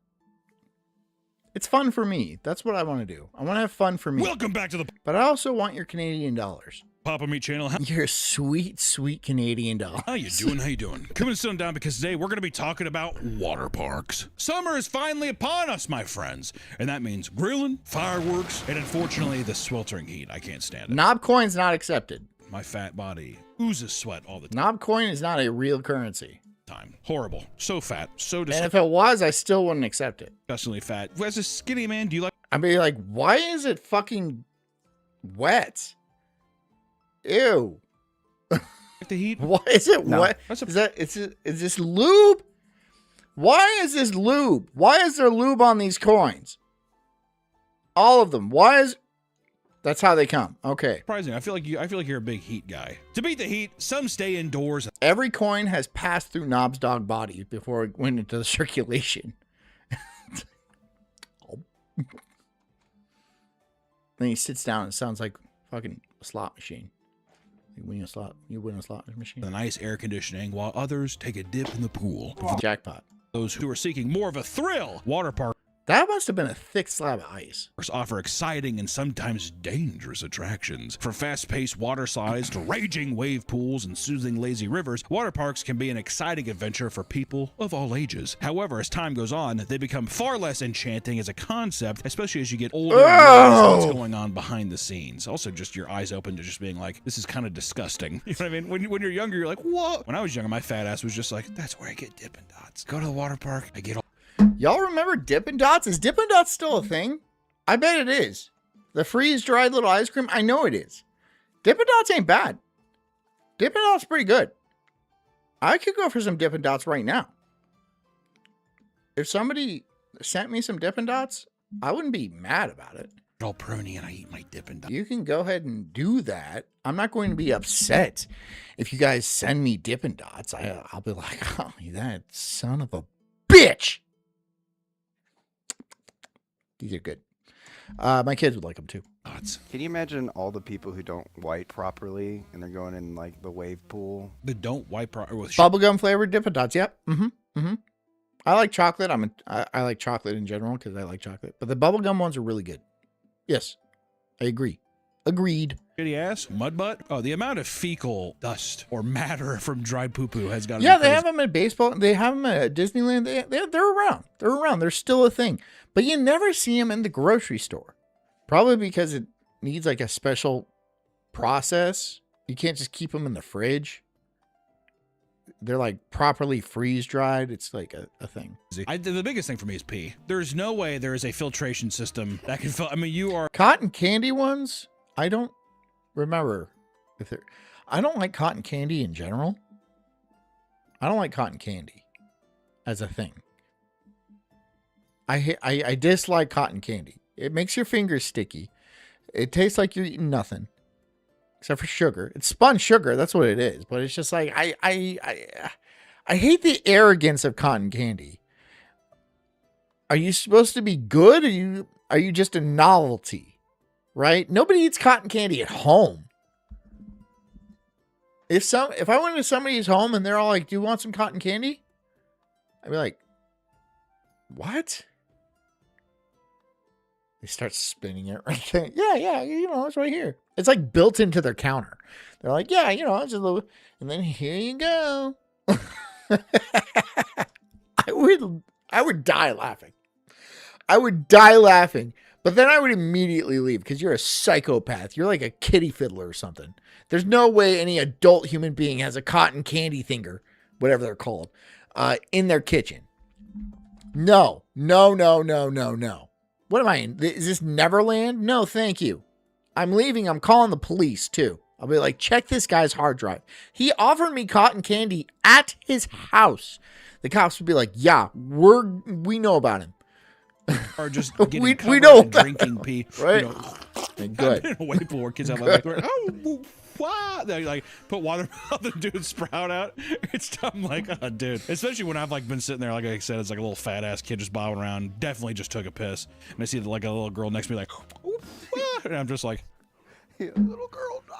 It's fun for me. That's what I want to do. I want to have fun for me. Welcome back to the But I also want your Canadian dollars. Papa Meat channel. How Your sweet, sweet Canadian dollars. you doing? How you doing? Coming and sitting down because today we're going to be talking about water parks. Summer is finally upon us, my friends. And that means grilling, fireworks, and unfortunately the sweltering heat. I can't stand it. Knob coin's not accepted. My fat body oozes sweat all the Knob coin is not a real currency. time. Horrible. So fat. So And if it was, I still wouldn't accept it. disgustingly fat. As a skinny man, do you like I'd be like, why is it fucking wet? Ew. the heat? Why is it wet? That's a- Is this lube? Why is this lube? Why is there lube on these coins? All of them. Why is that's how they come. Okay. Surprising. I feel like you're a big heat guy. To beat the heat, some stay indoors. Every coin has passed through Knob's dog body before it went into the circulation. Then he sits down and it sounds like fucking a slot machine. You win a slot machine. The nice air conditioning, while others take a dip in the pool. Jackpot. Those who are seeking more of a thrill, water parks That must have been a thick slab of ice. offer exciting and sometimes dangerous attractions. From fast-paced water slides to raging wave pools and soothing lazy rivers, water parks can be an exciting adventure for people of all ages. However, as time goes on, they become far less enchanting as a concept, especially as you get older and realize what's going on behind the scenes. Also, just your eyes open to just being like, this is kind of disgusting. You know what I mean? When you're younger, you're like, what? When I was younger, my fat ass was just like, that's where I get Dippin' Dots. Go to the water park, I get all Y'all remember Dippin' Dots? Is Dippin' Dots still a thing? I bet it is. The freeze-dried little ice cream? I know it is. Dippin' Dots ain't bad. Dippin' Dots pretty good. I could go for some Dippin' Dots right now. If somebody sent me some Dippin' Dots, I wouldn't be mad about it. all pruny and I eat my Dippin' Dots. You can go ahead and do that. I'm not going to be upset if you guys send me Dippin' Dots. I'll be like, oh, that son of a bitch. These are good. My kids would like them too. Dots. Can you imagine all the people who don't wipe properly and they're going in like the wave pool? They don't wipe with Bubblegum flavored Dippin' Dots. Yep. I like chocolate. I like chocolate in general because I like chocolate. But the bubblegum ones are really good. Yes, I agree. Agreed. shitty ass, mud butt. Oh, the amount of fecal dust or matter from dry poo poo has got to Yeah, be they crazy. have them at baseball. They have them at Disneyland. They're around. They're around. They're still a thing. But you never see them in the grocery store. Probably because it needs like a special process. You can't just keep them in the fridge. They're like properly freeze dried. It's like a thing. The biggest thing for me is pee. There's no way there is a filtration system that can I mean, you are Cotton candy ones, I don't remember if they're. I don't like cotton candy in general. I don't like cotton candy as a thing. I dislike cotton candy. It makes your fingers sticky. It tastes like you're eating nothing except for sugar. It's spun sugar. That's what it is. But it's just like I hate the arrogance of cotton candy. Are you supposed to be good? Or are you just a novelty? Right? Nobody eats cotton candy at home. If I went to somebody's home and they're all like, "Do you want some cotton candy?" I'd be like, "What?" They start spinning it right there. Yeah, it's right here. It's like built into their counter. They're like, "Yeah, it's just a little," and then here you go. I would die laughing. But then I would immediately leave because you're a psychopath. You're like a kitty fiddler or something. There's no way any adult human being has a cotton candy finger, whatever they're called, in their kitchen. No. What am I in? Is this Neverland? No, thank you. I'm leaving. I'm calling the police too. I'll be like, check this guy's hard drive. He offered me cotton candy at his house. The cops would be like, yeah, we know about him. Or just getting we know in drinking pee, right? You know, Good. In a way pool where kids have like, oh, wow. They like put water on the dude's sprout out. It's dumb, like, oh, dude. Especially when I've like been sitting there, like I said, it's like a little fat ass kid just bobbing around. Definitely just took a piss, and I see like a little girl next to me, like, and I'm just like, Yeah, little girl, no.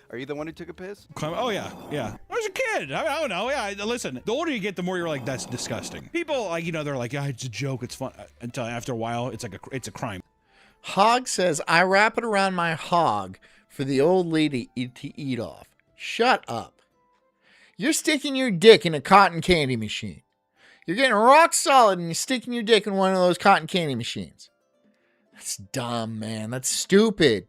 Are you the one who took a piss? oh yeah. I was a kid. I don't know. Yeah, listen. The older you get, the more you're like, that's disgusting. People like, you know, they're like, yeah, it's a joke, it's fun. Until after a while, it's like it's a crime. Hog says, I wrap it around my hog for the old lady to eat off. Shut up. You're sticking your dick in a cotton candy machine. You're getting rock solid and you're sticking your dick in one of those cotton candy machines. That's dumb, man. That's stupid.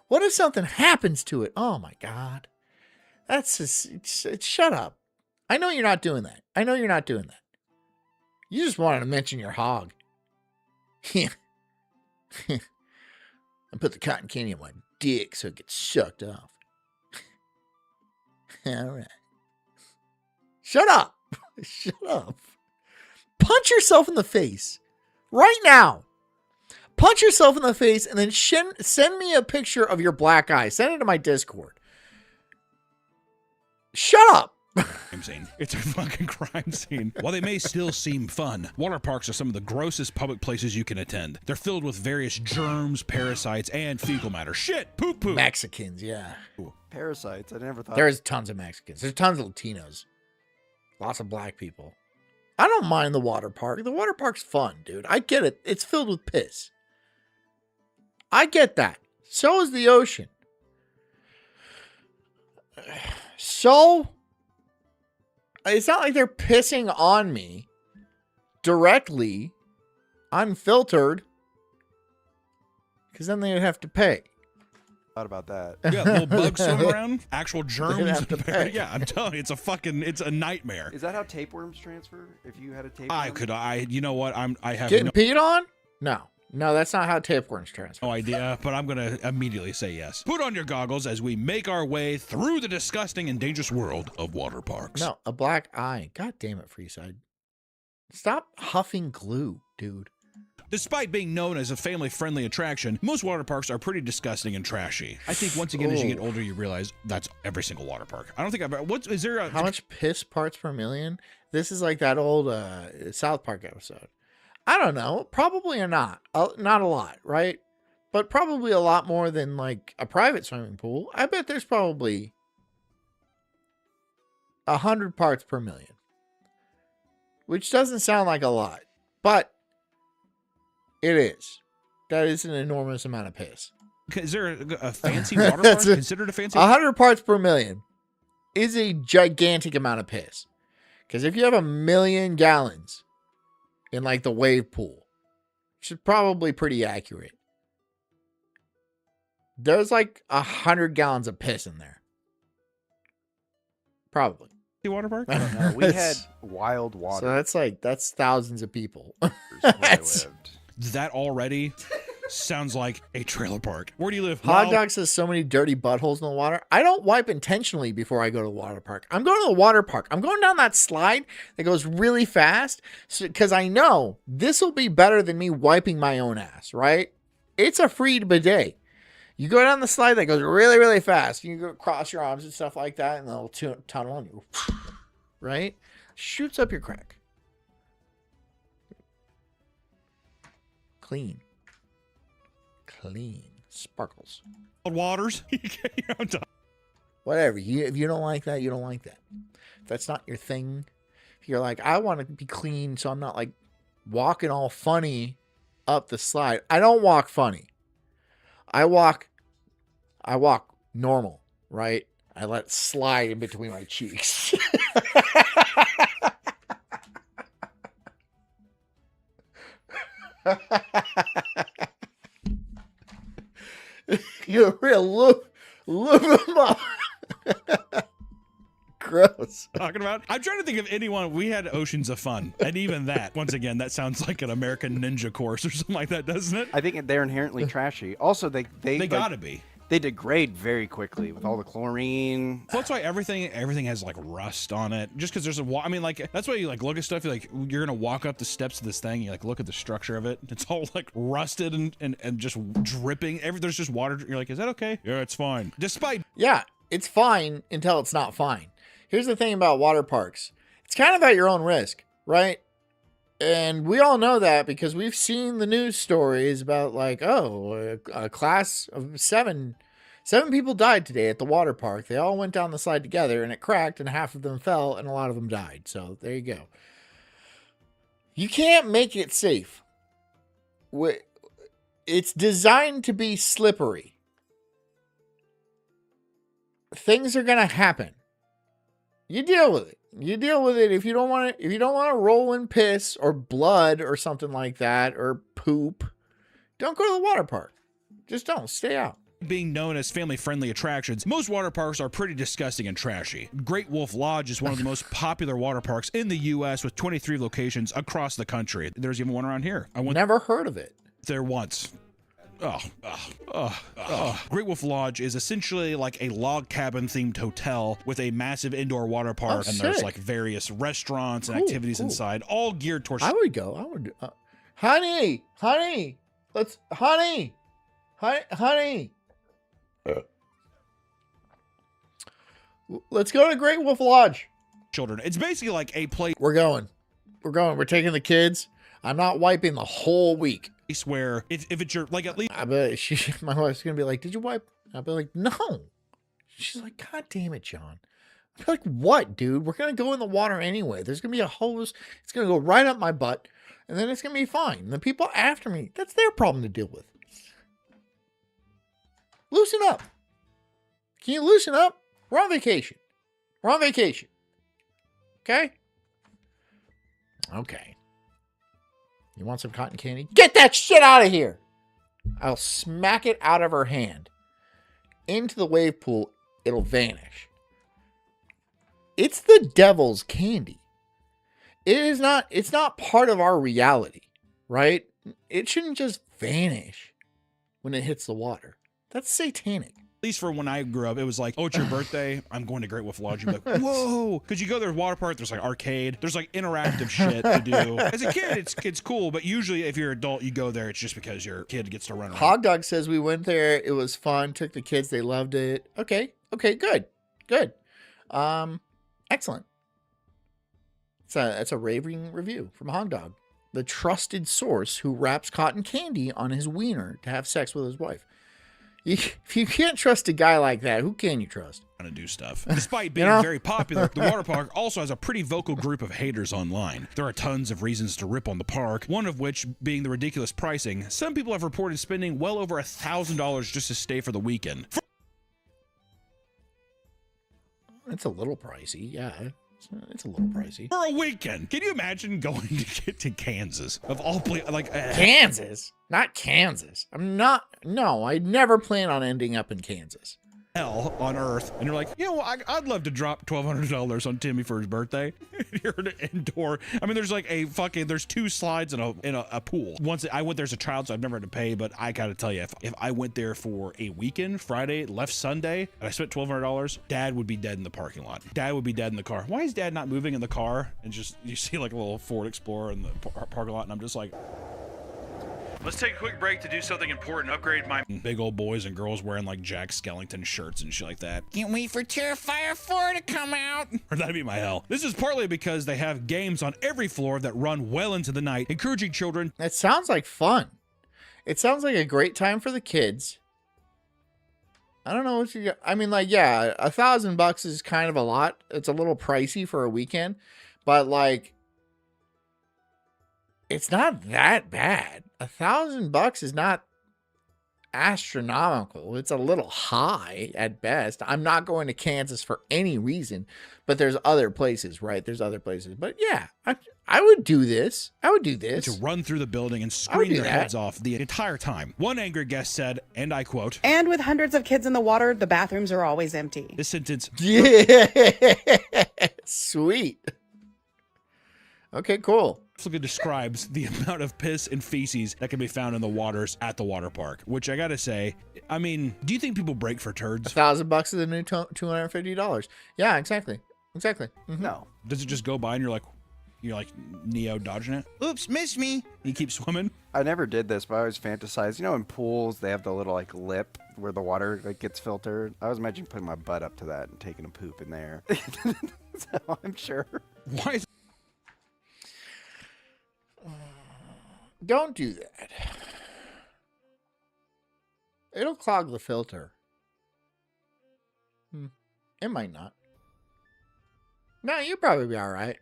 What if something happens to it? Oh my God. That's just, shut up. I know you're not doing that. You just wanted to mention your hog. Yeah. I put the cotton candy on my dick so it gets sucked off. All right. Shut up. Punch yourself in the face. Right now. Punch yourself in the face and then send me a picture of your black eye. Send it to my Discord. Shut up. Crime scene. It's a fucking crime scene. While they may still seem fun, water parks are some of the grossest public places you can attend. They're filled with various germs, parasites, and fecal matter. Shit, poop. Mexicans, yeah. Parasites. I never thought. There's tons of Mexicans. There's tons of Latinos. Lots of black people. I don't mind the water park. The water park's fun, dude. I get it. It's filled with piss. I get that. So is the ocean. So, it's not like they're pissing on me directly, unfiltered, because then they'd have to pay. Thought about that. Yeah, little bugs swimming around, actual germs. have to pay. Yeah, I'm telling you, it's a nightmare. Is that how tapeworms transfer? If you had a You tapeworm? know what? I have Getting peed on? No, that's not how tapeworms transfer. no idea, but I'm gonna immediately say yes. Put on your goggles as we make our way through the disgusting and dangerous world of water parks. No, a black eye. God damn it, Freeside. Stop huffing glue, dude. Despite being known as a family-friendly attraction, most water parks are pretty disgusting and trashy. I think once again, as you get older, you realize that's every single water park. I don't think is there a... How much piss parts per million? This is like that old South Park episode. I don't know. Probably or not. Not a lot, right? But probably a lot more than like a private swimming pool. I bet there's probably 100 parts per million. Which doesn't sound like a lot. But it is. That is an enormous amount of piss. Is there a fancy water park considered a fancy? 100 parts per million is a gigantic amount of piss. Because if you have 1 million gallons in like the wave pool, which is probably pretty accurate, there's like 100 gallons of piss in there. Probably. The water park? I don't know. We had wild water. So that's thousands of people. where I lived. That already sounds like a trailer park. Where do you live? Hot Dog says so many dirty buttholes in the water. I don't wipe intentionally before I go to the water park. I'm going to the water park. I'm going down that slide that goes really fast because I know this will be better than me wiping my own ass, right? It's a free bidet. You go down the slide that goes really, really fast. You go cross your arms and stuff like that in the little tunnel and you, right? Shoots up your crack. Clean. Sparkles. Waters. Whatever. If you don't like that, you don't like that. If that's not your thing, if you're like, I want to be clean so I'm not like walking all funny up the slide. I don't walk funny. I walk normal, right? I let it slide in between my cheeks. You real loop them up. Gross. Talking about. I'm trying to think of anyone. We had Oceans of Fun, and even that, once again, that sounds like an American Ninja course or something like that, doesn't it? I think they're inherently trashy. Also, they like, gotta be. They degrade very quickly with all the chlorine. Well, that's why everything has like rust on it. Just because there's I mean, like that's why you like look at stuff. You're gonna walk up the steps of this thing. You like look at the structure of it. It's all like rusted and just dripping. There's just water. You're like, is that okay? Yeah, it's fine. Yeah, it's fine until it's not fine. Here's the thing about water parks. It's kind of at your own risk, right? And we all know that because we've seen the news stories about like, oh, a class of seven people died today at the water park. They all went down the slide together and it cracked and half of them fell and a lot of them died. So there you go. You can't make it safe. It's designed to be slippery. Things are going to happen. You deal with it. You deal with it. If you don't want to roll in piss or blood or something like that or poop, don't go to the water park. Just don't. Stay out. Being known as family-friendly attractions, most water parks are pretty disgusting and trashy. Great Wolf Lodge is one of the most popular water parks in the U.S. with 23 locations across the country. There's even one around here. I went Never heard of it. there once. Great Wolf Lodge is essentially like a log cabin themed hotel with a massive indoor water park, and there's like various restaurants and activities inside, all geared towards. I would go. I would. Honey, let's honey. Let's go to Great Wolf Lodge. Children. It's basically like a place. We're going. We're taking the kids. I'm not wiping the whole week. Where if it's your like at least I bet my wife's gonna be like, "Did you wipe?" I'll be like, "No." She's like, "God damn it, John." I'm like, "What, dude? We're gonna go in the water anyway. There's gonna be a hose. It's gonna go right up my butt, and then it's gonna be fine. And the people after me, that's their problem to deal with. Loosen up. Can you loosen up? We're on vacation. Okay. You want some cotton candy? Get that shit out of here! I'll smack it out of her hand. Into the wave pool, it'll vanish. It's the devil's candy. It's not part of our reality, right? It shouldn't just vanish when it hits the water. That's satanic. At least for when I grew up, it was like, oh, it's your birthday. I'm going to Great Wolf Lodge. You'd be like, whoa. Because you go there, water park, there's like arcade. There's like interactive shit to do. As a kid, it's cool. But usually if you're an adult, you go there. It's just because your kid gets to run around. Hog Dog says we went there. It was fun. Took the kids. They loved it. Okay, good. Excellent. It's a raving review from Hog Dog, the trusted source who wraps cotton candy on his wiener to have sex with his wife. If you can't trust a guy like that, who can you trust? To do stuff. Despite being very popular, the water park also has a pretty vocal group of haters online. There are tons of reasons to rip on the park, one of which being the ridiculous pricing. Some people have reported spending well over $1,000 just to stay for the weekend. It's a little pricey, yeah. It's a little pricey. For a weekend. Can you imagine going to get to Kansas? Of all places, like... Kansas? Not Kansas. I'd never plan on ending up in Kansas. Hell on earth. And you're like, I'd love to drop $1,200 on Timmy for his birthday. You're in an indoor. I mean, there's like there's 2 slides in a pool. Once I went there as a child, so I've never had to pay, but I gotta tell you, if I went there for a weekend, Friday, left Sunday, and I spent $1,200, Dad would be dead in the parking lot. Dad would be dead in the car. Why is Dad not moving in the car? And just, you see like a little Ford Explorer in the parking lot, and I'm just like... Let's take a quick break to do something important. Upgrade my big old boys and girls wearing like Jack Skellington shirts and shit like that. Can't wait for Terrifier 4 to come out. Or that'd be my hell. This is partly because they have games on every floor that run well into the night, encouraging children. It sounds like fun. It sounds like a great time for the kids. I don't know what you got. I mean, like, yeah, $1,000 is kind of a lot. It's a little pricey for a weekend, but like, it's not that bad. $1,000 is not. astronomical. It's a little high at best. I'm not going to Kansas for any reason, but there's other places, right? There's other places. But yeah, I would do this. I would do this. To run through the building and scream their heads off the entire time. One angry guest said, and I quote, "And with hundreds of kids in the water, the bathrooms are always empty." This sentence. Yeah. Sweet. Okay, cool. Absolutely describes the amount of piss and feces that can be found in the waters at the water park, which I gotta say, I mean, do you think people break for turds? $1,000 is the new $250. Yeah, exactly. Exactly. Mm-hmm. No. Does it just go by and you're like Neo dodging it? Oops, missed me. You keep swimming. I never did this, but I always fantasized. You know, in pools, they have the little like lip where the water like gets filtered. I was imagining putting my butt up to that and taking a poop in there. So I'm sure. Why is Don't do that. It'll clog the filter. It might not. No, you'll probably be all right.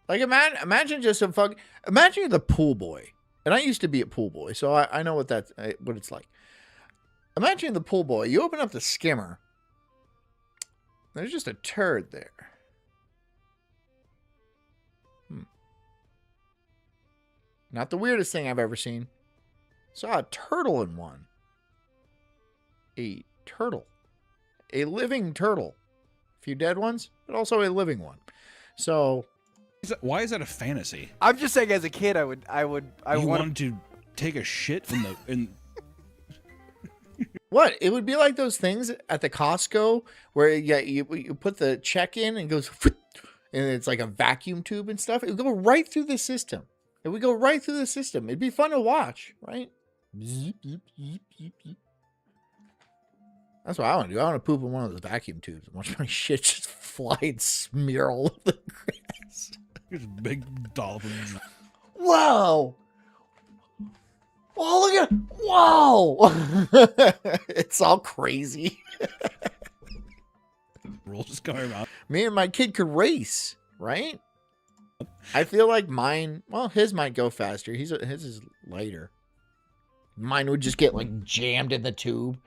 Like, imagine just imagine you're the pool boy. And I used to be a pool boy, so I know what it's like. Imagine you're the pool boy. You open up the skimmer. There's just a turd there. Not the weirdest thing I've ever seen. Saw a turtle in one. A turtle. A living turtle. A few dead ones, but also a living one. So... Why is that a fantasy? I'm just saying, as a kid, I wanted to take a shit in What? It would be like those things at the Costco where you put the check in and it goes, and it's like a vacuum tube and stuff. It would go right through the system. It would go right through the system. It'd be fun to watch, right? That's what I want to do. I want to poop in one of those vacuum tubes and watch my shit just fly and smear all over the grass. There's a big dollop of... Wow! Oh, look at it! Wow! It's all crazy. Rolls coming out. Me and my kid could race, right? I feel like mine, well, his might go faster. His is lighter. Mine would just get like jammed in the tube,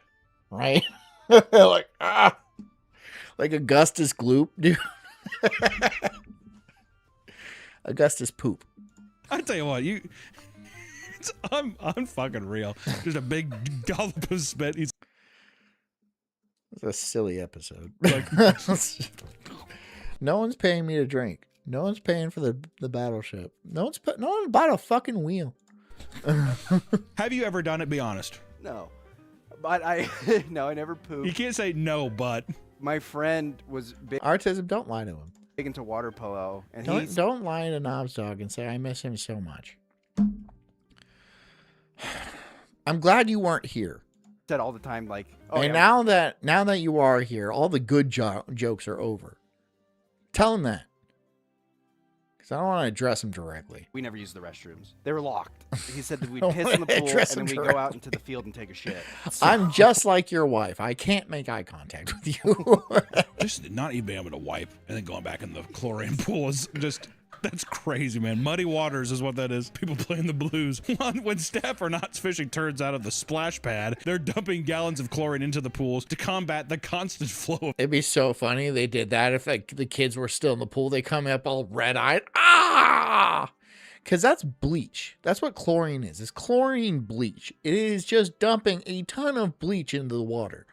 right? Like Augustus Gloop, dude. Augustus Poop. I tell you what, I'm fucking real. Just a big dollop of spit. It's a silly episode. Like, no one's paying me to drink. No one's paying for the battleship. No one bought a fucking wheel. Have you ever done it? Be honest. No. But no, I never pooped. You can't say no, but. My friend was big. Artism, don't lie to him. Big into water polo. And don't lie to Knobs Dog and say, I miss him so much. I'm glad you weren't here. Said all the time, like, oh, and yeah. now that you are here, all the good jokes are over. Tell him that. Because I don't want to address him directly. We never used the restrooms. They were locked. He said that we'd piss in the pool and then we'd go out into the field and take a shit. So. I'm just like your wife. I can't make eye contact with you. Just not even being able to wipe and then going back in the chlorine pool is just... That's crazy, man. Muddy waters is what that is. People playing the blues. When staff are not fishing turds out of the splash pad, they're dumping gallons of chlorine into the pools to combat the constant flow. It'd be so funny they did that if the kids were still in the pool. They come up all red-eyed. Ah! Because that's bleach. That's what chlorine is. It's chlorine bleach. It is just dumping a ton of bleach into the water.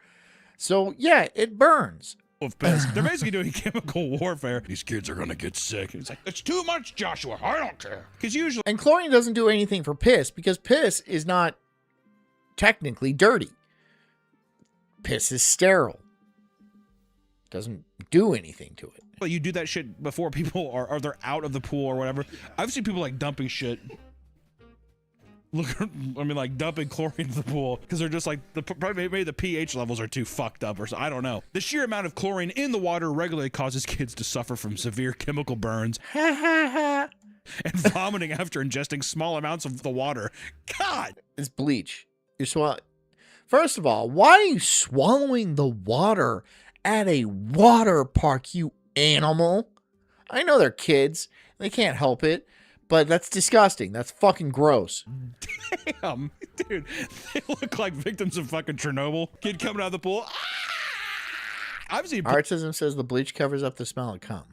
So, yeah, it burns. Of piss. They're basically doing chemical warfare. These kids are gonna get sick. It's like, it's too much, Joshua. I don't care. Because usually, and chlorine doesn't do anything for piss because piss is not technically dirty. Piss is sterile. Doesn't do anything to it. But you do that shit before people are they're out of the pool or whatever. I've seen people like dumping shit. Like dumping chlorine into the pool because they're just like maybe the pH levels are too fucked up or so. I don't know. The sheer amount of chlorine in the water regularly causes kids to suffer from severe chemical burns and vomiting after ingesting small amounts of the water. God, it's bleach. First of all, why are you swallowing the water at a water park, you animal? I know they're kids. They can't help it. but that's disgusting. That's fucking gross. Damn, dude, they look like victims of fucking Chernobyl. Kid coming out of the pool. I've seen. Artism says the bleach covers up the smell of cum.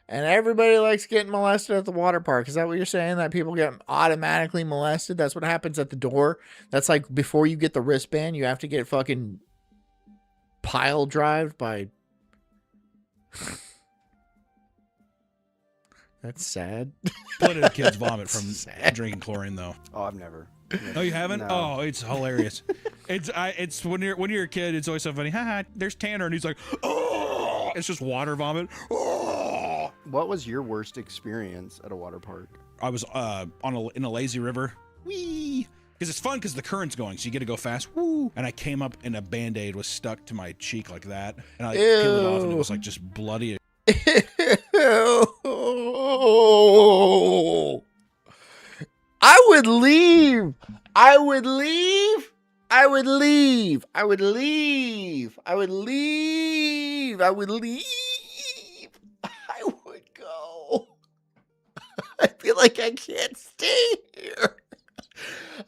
And everybody likes getting molested at the water park. Is that what you're saying? That people get automatically molested? That's what happens at the door? That's like before you get the wristband, you have to get fucking pile drived by... That's sad. Plenty of kids vomit from drinking chlorine, though. Oh, I've never. Oh, you haven't? No. Oh, it's hilarious. It's when you're a kid, it's always so funny. Haha, there's Tanner, and he's like, oh, it's just water vomit. Oh. What was your worst experience at a water park? I was in a lazy river. Whee! Because it's fun because the current's going, so you get to go fast. Woo! And I came up and a Band-Aid was stuck to my cheek like that. And I peeled it off and it was like just bloody. I would leave. I would leave. I would leave. I would leave. I would leave. I would leave. I would go. I feel like I can't stay here.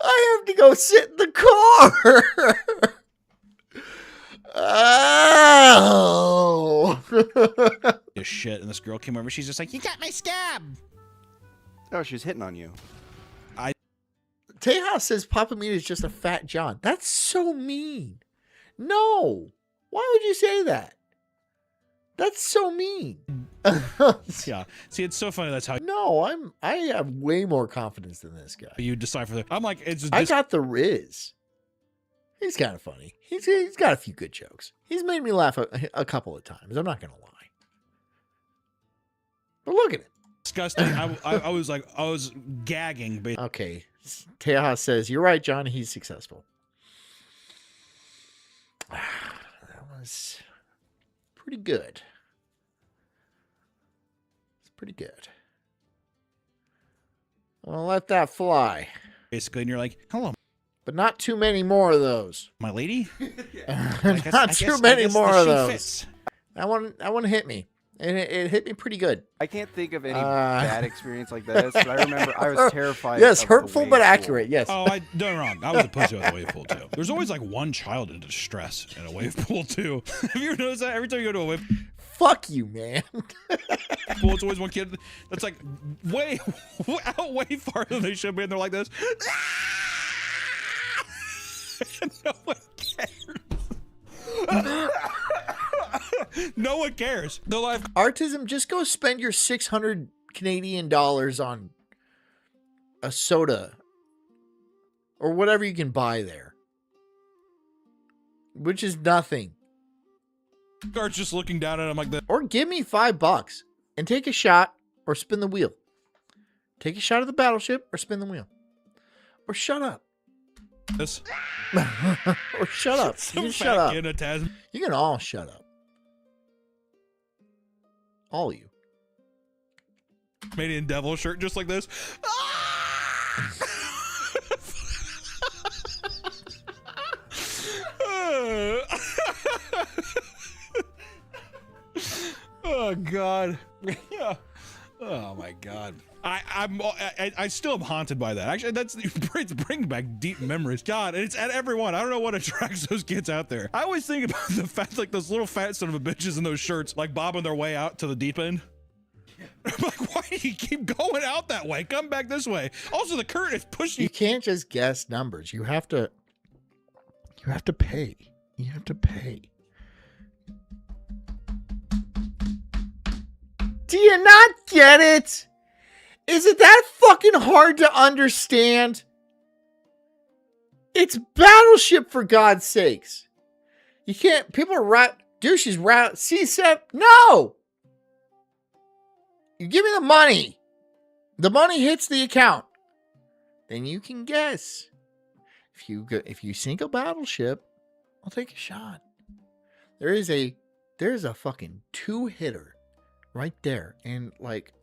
I have to go sit in the car. Oh. This shit, and this girl came over. She's just like, "You got my scab." Oh, she's hitting on you. Tejas says Papa Meat is just a fat John. That's so mean. No. Why would you say that? That's so mean. Yeah. See, it's so funny. That's how. No, I have way more confidence than this guy. You decipher that. I'm like, it's just. I got the Riz. He's kind of funny. He's got a few good jokes. He's made me laugh a couple of times. I'm not gonna lie. But look at it. Disgusting. I was like, I was gagging. Okay. Tejas says, you're right, John. He's successful. That was pretty good. It's pretty good. I'm going to let that fly. Basically, and you're like, hello. But not too many more of those. My lady? Not too many more of those. That one hit me. And it hit me pretty good. I can't think of any bad experience like this, but I remember I was terrified. Yes, of hurtful the but wave accurate. pool. Yes. Oh, don't wrong. I was a pussy at the wave pool too. There's always like one child in distress in a wave pool too. Have you ever noticed that? Every time you go to a wave fuck you, man. pool, it's always one kid that's like way farther than they should be, and they're like this. No one cares. No one cares. The life Artism, just go spend your 600 Canadian dollars on a soda or whatever you can buy there, which is nothing. starts just looking down at him like that. Or give me $5 and take a shot or spin the wheel. Take a shot of the battleship or spin the wheel. Or shut up. This. Or shut up. You can shut up. You can all shut up. All you. Canadian devil shirt just like this. Oh God. Yeah. Oh my God. I still am haunted by that. Actually, it's bringing back deep memories. God, and it's at everyone. I don't know what attracts those kids out there. I always think about the fact, like those little fat son of a bitches in those shirts, like bobbing their way out to the deep end. I'm like, why do you keep going out that way? Come back this way. Also, the current is pushing. You can't just guess numbers. You have to pay. You have to pay. Do you not get it? Is it that fucking hard to understand? It's Battleship, for God's sakes. You can't, people are douches C7. No! You give me the money. The money hits the account. Then you can guess. If you sink a battleship, I'll take a shot. There's a fucking 2-hitter right there. And like,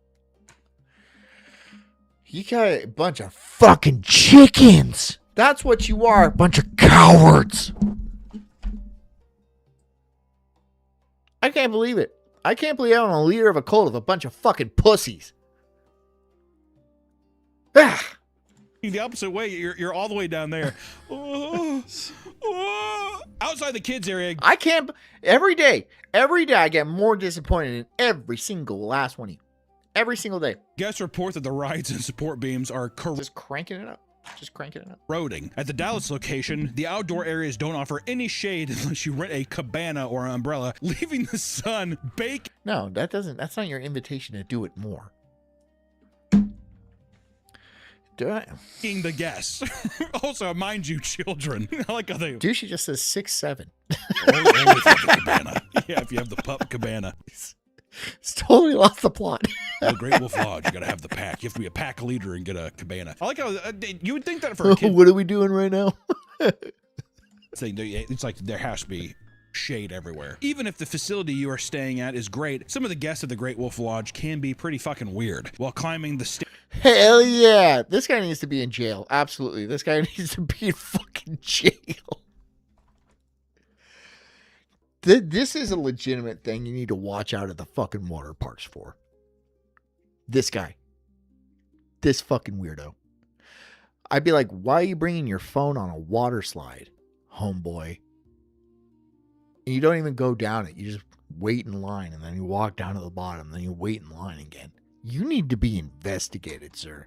you got a bunch of fucking chickens. That's what you are, a bunch of cowards. I can't believe it. I can't believe I'm a leader of a cult of a bunch of fucking pussies. Ah! The opposite way, you're all the way down there. Outside the kids area. I can't. Every day I get more disappointed in every single last one of you. Every single day. Guests report that the rides and support beams are just cranking it up. Corroding. At the Dallas location, the outdoor areas don't offer any shade unless you rent a cabana or an umbrella, leaving the sun bake. No, that's not your invitation to do it more. Being the guests. Also, mind you, children. I like how they. Dude, she just says 6'7". Only if you have the cabana. Yeah, if you have the pup cabana. It's totally lost the plot. The Great Wolf Lodge, you gotta have the pack. You have to be a pack leader and get a cabana. I like how you would think that for a kid. What are we doing right now? It's like there has to be shade everywhere. Even if the facility you are staying at is great, some of the guests at the Great Wolf Lodge can be pretty fucking weird. While climbing the stairs. Hell yeah. This guy needs to be in jail. Absolutely. This guy needs to be in fucking jail. This is a legitimate thing you need to watch out at the fucking water parks for. This guy. This fucking weirdo. I'd be like, why are you bringing your phone on a water slide, homeboy? And you don't even go down it. You just wait in line, and then you walk down to the bottom, and then you wait in line again. You need to be investigated, sir.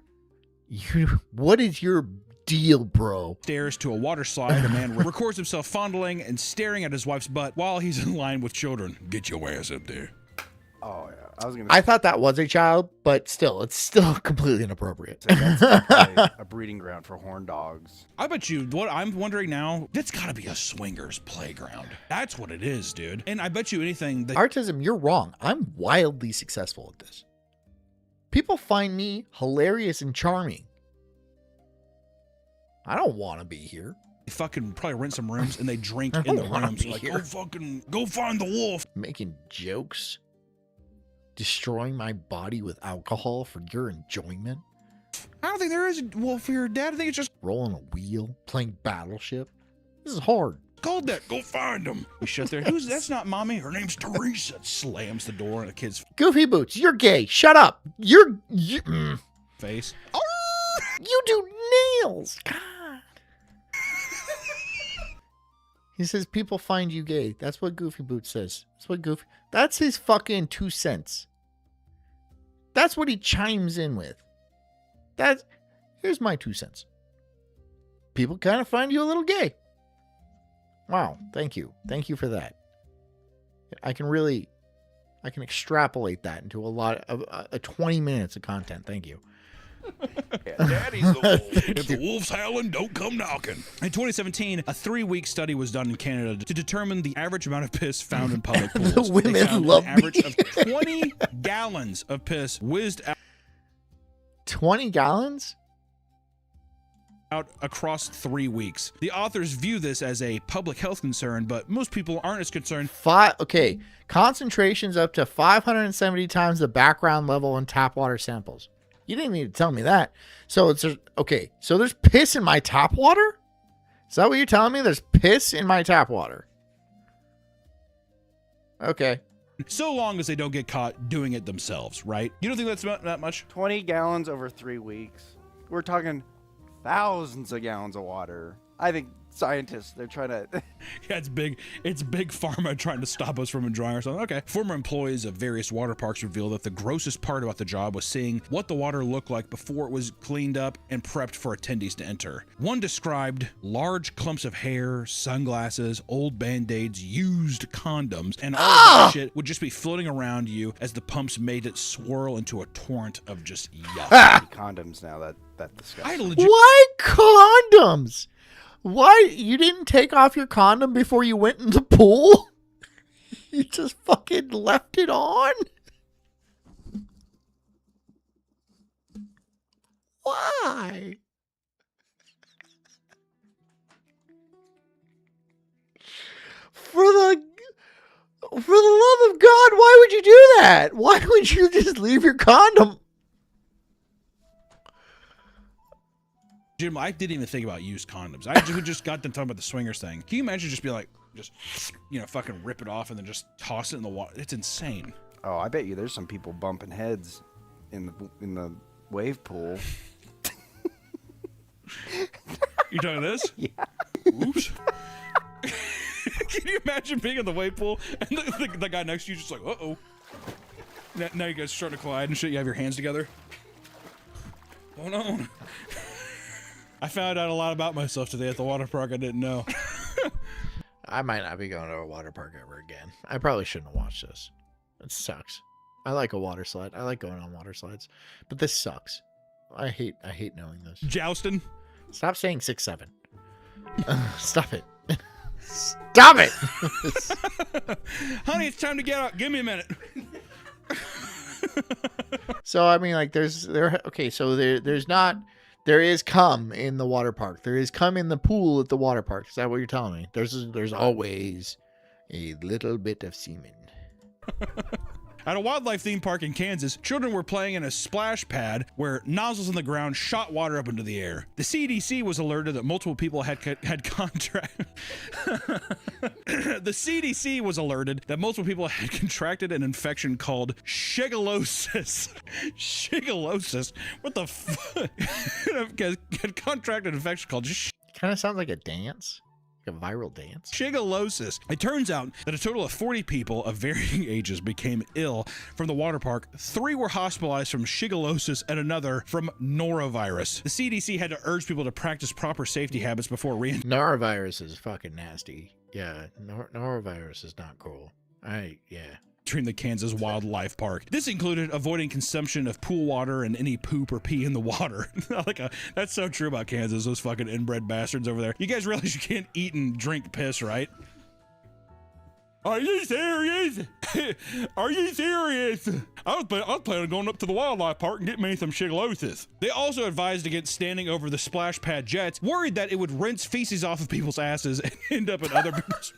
What is your deal, bro? Stairs to a water slide. A man records himself fondling and staring at his wife's butt while he's in line with children. Get your ass up there. Oh, yeah. I thought that was a child, but still, it's still completely inappropriate. So that's probably a breeding ground for horn dogs. I bet you, what I'm wondering now, that's gotta be a swingers playground. That's what it is, dude. And I bet you anything that... Artism, you're wrong. I'm wildly successful at this. People find me hilarious and charming. I don't want to be here. They fucking probably rent some rooms and they drink in the rooms. Like, go find the wolf. Making jokes. Destroying my body with alcohol for your enjoyment. I don't think there is a wolf here, Dad. I think it's just rolling a wheel, playing Battleship. This is hard. Called that. Go find him. We shut there. That's not mommy. Her name's Teresa. Slams the door and the kid's Goofy Boots, you're gay. Shut up. You face. You do nails. God. He says people find you gay. That's what Goofy Boots says. That's his fucking 2 cents. That's what he chimes in with. Here's my 2 cents. People kind of find you a little gay. Wow, thank you. Thank you for that. I can extrapolate that into a lot of 20 minutes of content. Thank you. Daddy's the wolf. If the wolf's howling, don't come knocking. In 2017, a 3-week study was done in Canada to determine the average amount of piss found in public pools. The women love an average of 20 gallons of piss whizzed out. 20 gallons? Out across 3 weeks. The authors view this as a public health concern, but most people aren't as concerned. Okay, concentrations up to 570 times the background level in tap water samples. You didn't need to tell me that. So okay, so there's piss in my tap water? Is that what you're telling me? There's piss in my tap water. Okay. So long as they don't get caught doing it themselves, right? You don't think that's that much? 20 gallons over 3 weeks. We're talking thousands of gallons of water. I think scientists, they're trying to... Yeah, it's big pharma trying to stop us from enjoying ourselves. Okay. Former employees of various water parks revealed that the grossest part about the job was seeing what the water looked like before it was cleaned up and prepped for attendees to enter. One described large clumps of hair, sunglasses, old band-aids, used condoms, and all of that shit would just be floating around you as the pumps made it swirl into a torrent of just yuck. Condoms now, that's disgusting. Why condoms? Why? You didn't take off your condom before you went in the pool? You just fucking left it on? Why? For the love of God, why would you do that? Why would you just leave your condom? Jim, I didn't even think about used condoms. We just got them talking about the swingers thing. Can you imagine just be like, fucking rip it off and then just toss it in the water? It's insane. Oh, I bet you there's some people bumping heads in the wave pool. You talking this? Yeah. Oops. Can you imagine being in the wave pool and the guy next to you just like, uh-oh. Now you guys start to collide and shit. You have your hands together. Hold on. I found out a lot about myself today at the water park I didn't know. I might not be going to a water park ever again. I probably shouldn't have watched this. It sucks. I like a water slide. I like going on water slides. But this sucks. I hate knowing this. Jousting. Stop saying 6'7". Stop it. Stop it. Honey, it's time to get out. Give me a minute. So I mean, like, there is cum in the water park. There is cum in the pool at the water park. Is that what you're telling me? There's always a little bit of semen. At a wildlife theme park in Kansas, children were playing in a splash pad where nozzles in the ground shot water up into the air. The CDC was alerted that multiple people had contracted. The CDC was alerted that multiple people had contracted an infection called shigellosis. Shigellosis? What the fuck? Had contracted an infection called Kind of sounds like a dance. A viral dance. Shigellosis. It turns out that a total of 40 people of varying ages became ill from the water park. 3 were hospitalized from shigellosis and another from norovirus. The CDC had to urge people to practice proper safety habits before Norovirus is fucking nasty. Yeah, norovirus is not cool. entering the Kansas Wildlife Park. This included avoiding consumption of pool water and any poop or pee in the water. That's so true about Kansas, those fucking inbred bastards over there. You guys realize you can't eat and drink piss, right? Are you serious? Are you serious? I was planning on going up to the wildlife park and getting me some shigellosis. They also advised against standing over the splash pad jets, worried that it would rinse feces off of people's asses and end up in other people's...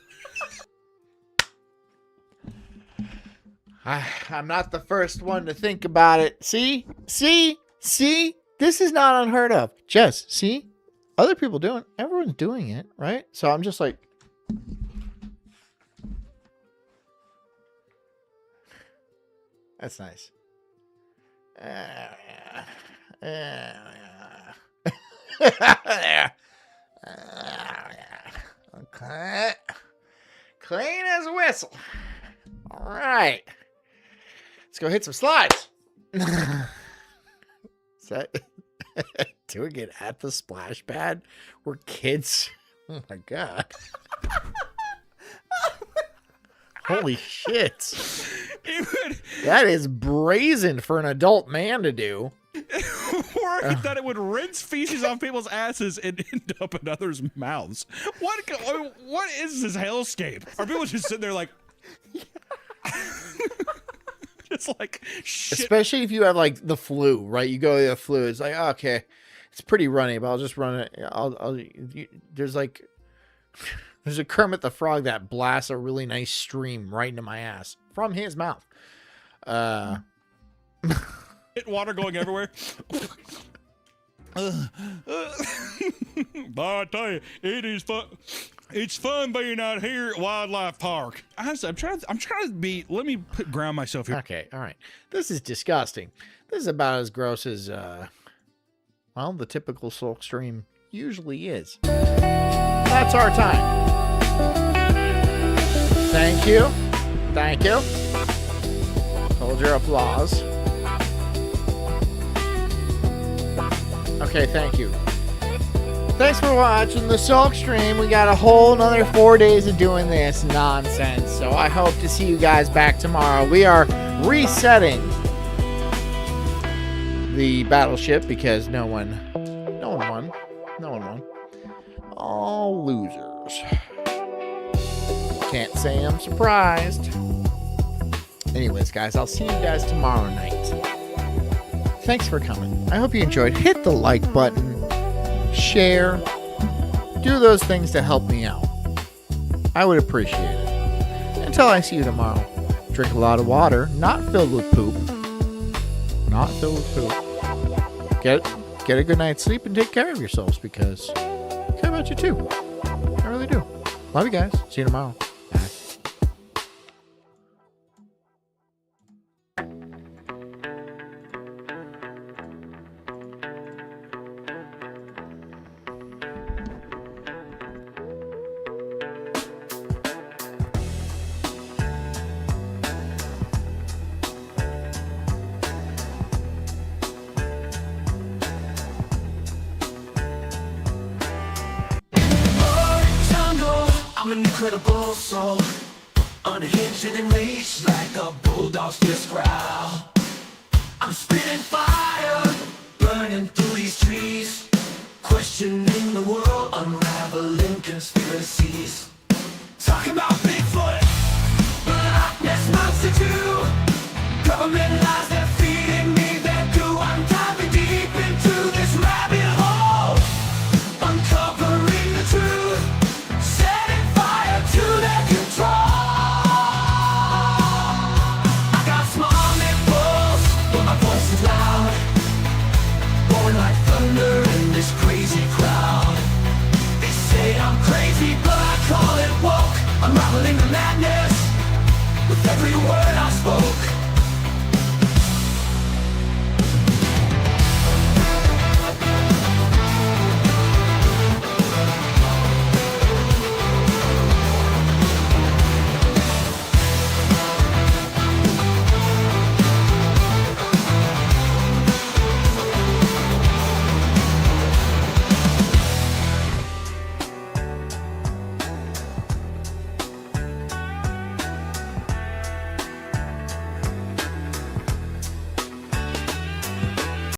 I'm not the first one to think about it. See? This is not unheard of. Jess, see? Other people doing it. Everyone's doing it, right? So I'm just like... That's nice. Okay. Clean as a whistle. All right. Let's go hit some slides. Is that doing it at the splash pad where kids? Oh my god. Holy shit. That is brazen for an adult man to do. Worried that it would rinse feces off people's asses and end up in others' mouths. What is this hellscape? Are people just sitting there like... It's like shit. Especially if you have like the flu, right? You go to the flu, it's like, okay, it's pretty runny, but I'll just run it. There's a Kermit the Frog that blasts a really nice stream right into my ass from his mouth. Water going everywhere. But I tell you, it is fun. It's fun being out here at Wildlife Park. Honestly, I'm trying to be. Let me ground myself here. Okay, all right. This is disgusting. This is about as gross as well, the typical Sulk stream usually is. That's our time. Thank you. Hold your applause. Okay, thank you. Thanks for watching the Sulk stream. We got a whole another 4 days of doing this nonsense. So I hope to see you guys back tomorrow. We are resetting the battleship because no one won. All losers. Can't say I'm surprised. Anyways, guys, I'll see you guys tomorrow night. Thanks for coming. I hope you enjoyed. Hit the like button. Share. Do those things to help me out. I would appreciate it. Until I see you tomorrow, drink a lot of water, not filled with poop. Get a good night's sleep and take care of yourselves because I care about you too. I really do. Love you guys. See you tomorrow. Bye. I'm an incredible soul, unhinged and enraged like a bulldog's fierce growl. I'm spitting fire, burning through these trees, questioning the world, unraveling conspiracies. Talking about Bigfoot, Loch Ness Monster too. Government lies, they're feeding me their goo. I'm diving deep into this rabbit hole, uncovering the truth, setting fire to their control. I got small nipples, but my voice is loud, roaring like thunder in this crazy crowd. They say I'm crazy, but I call it woke, unraveling the madness with every word I spoke.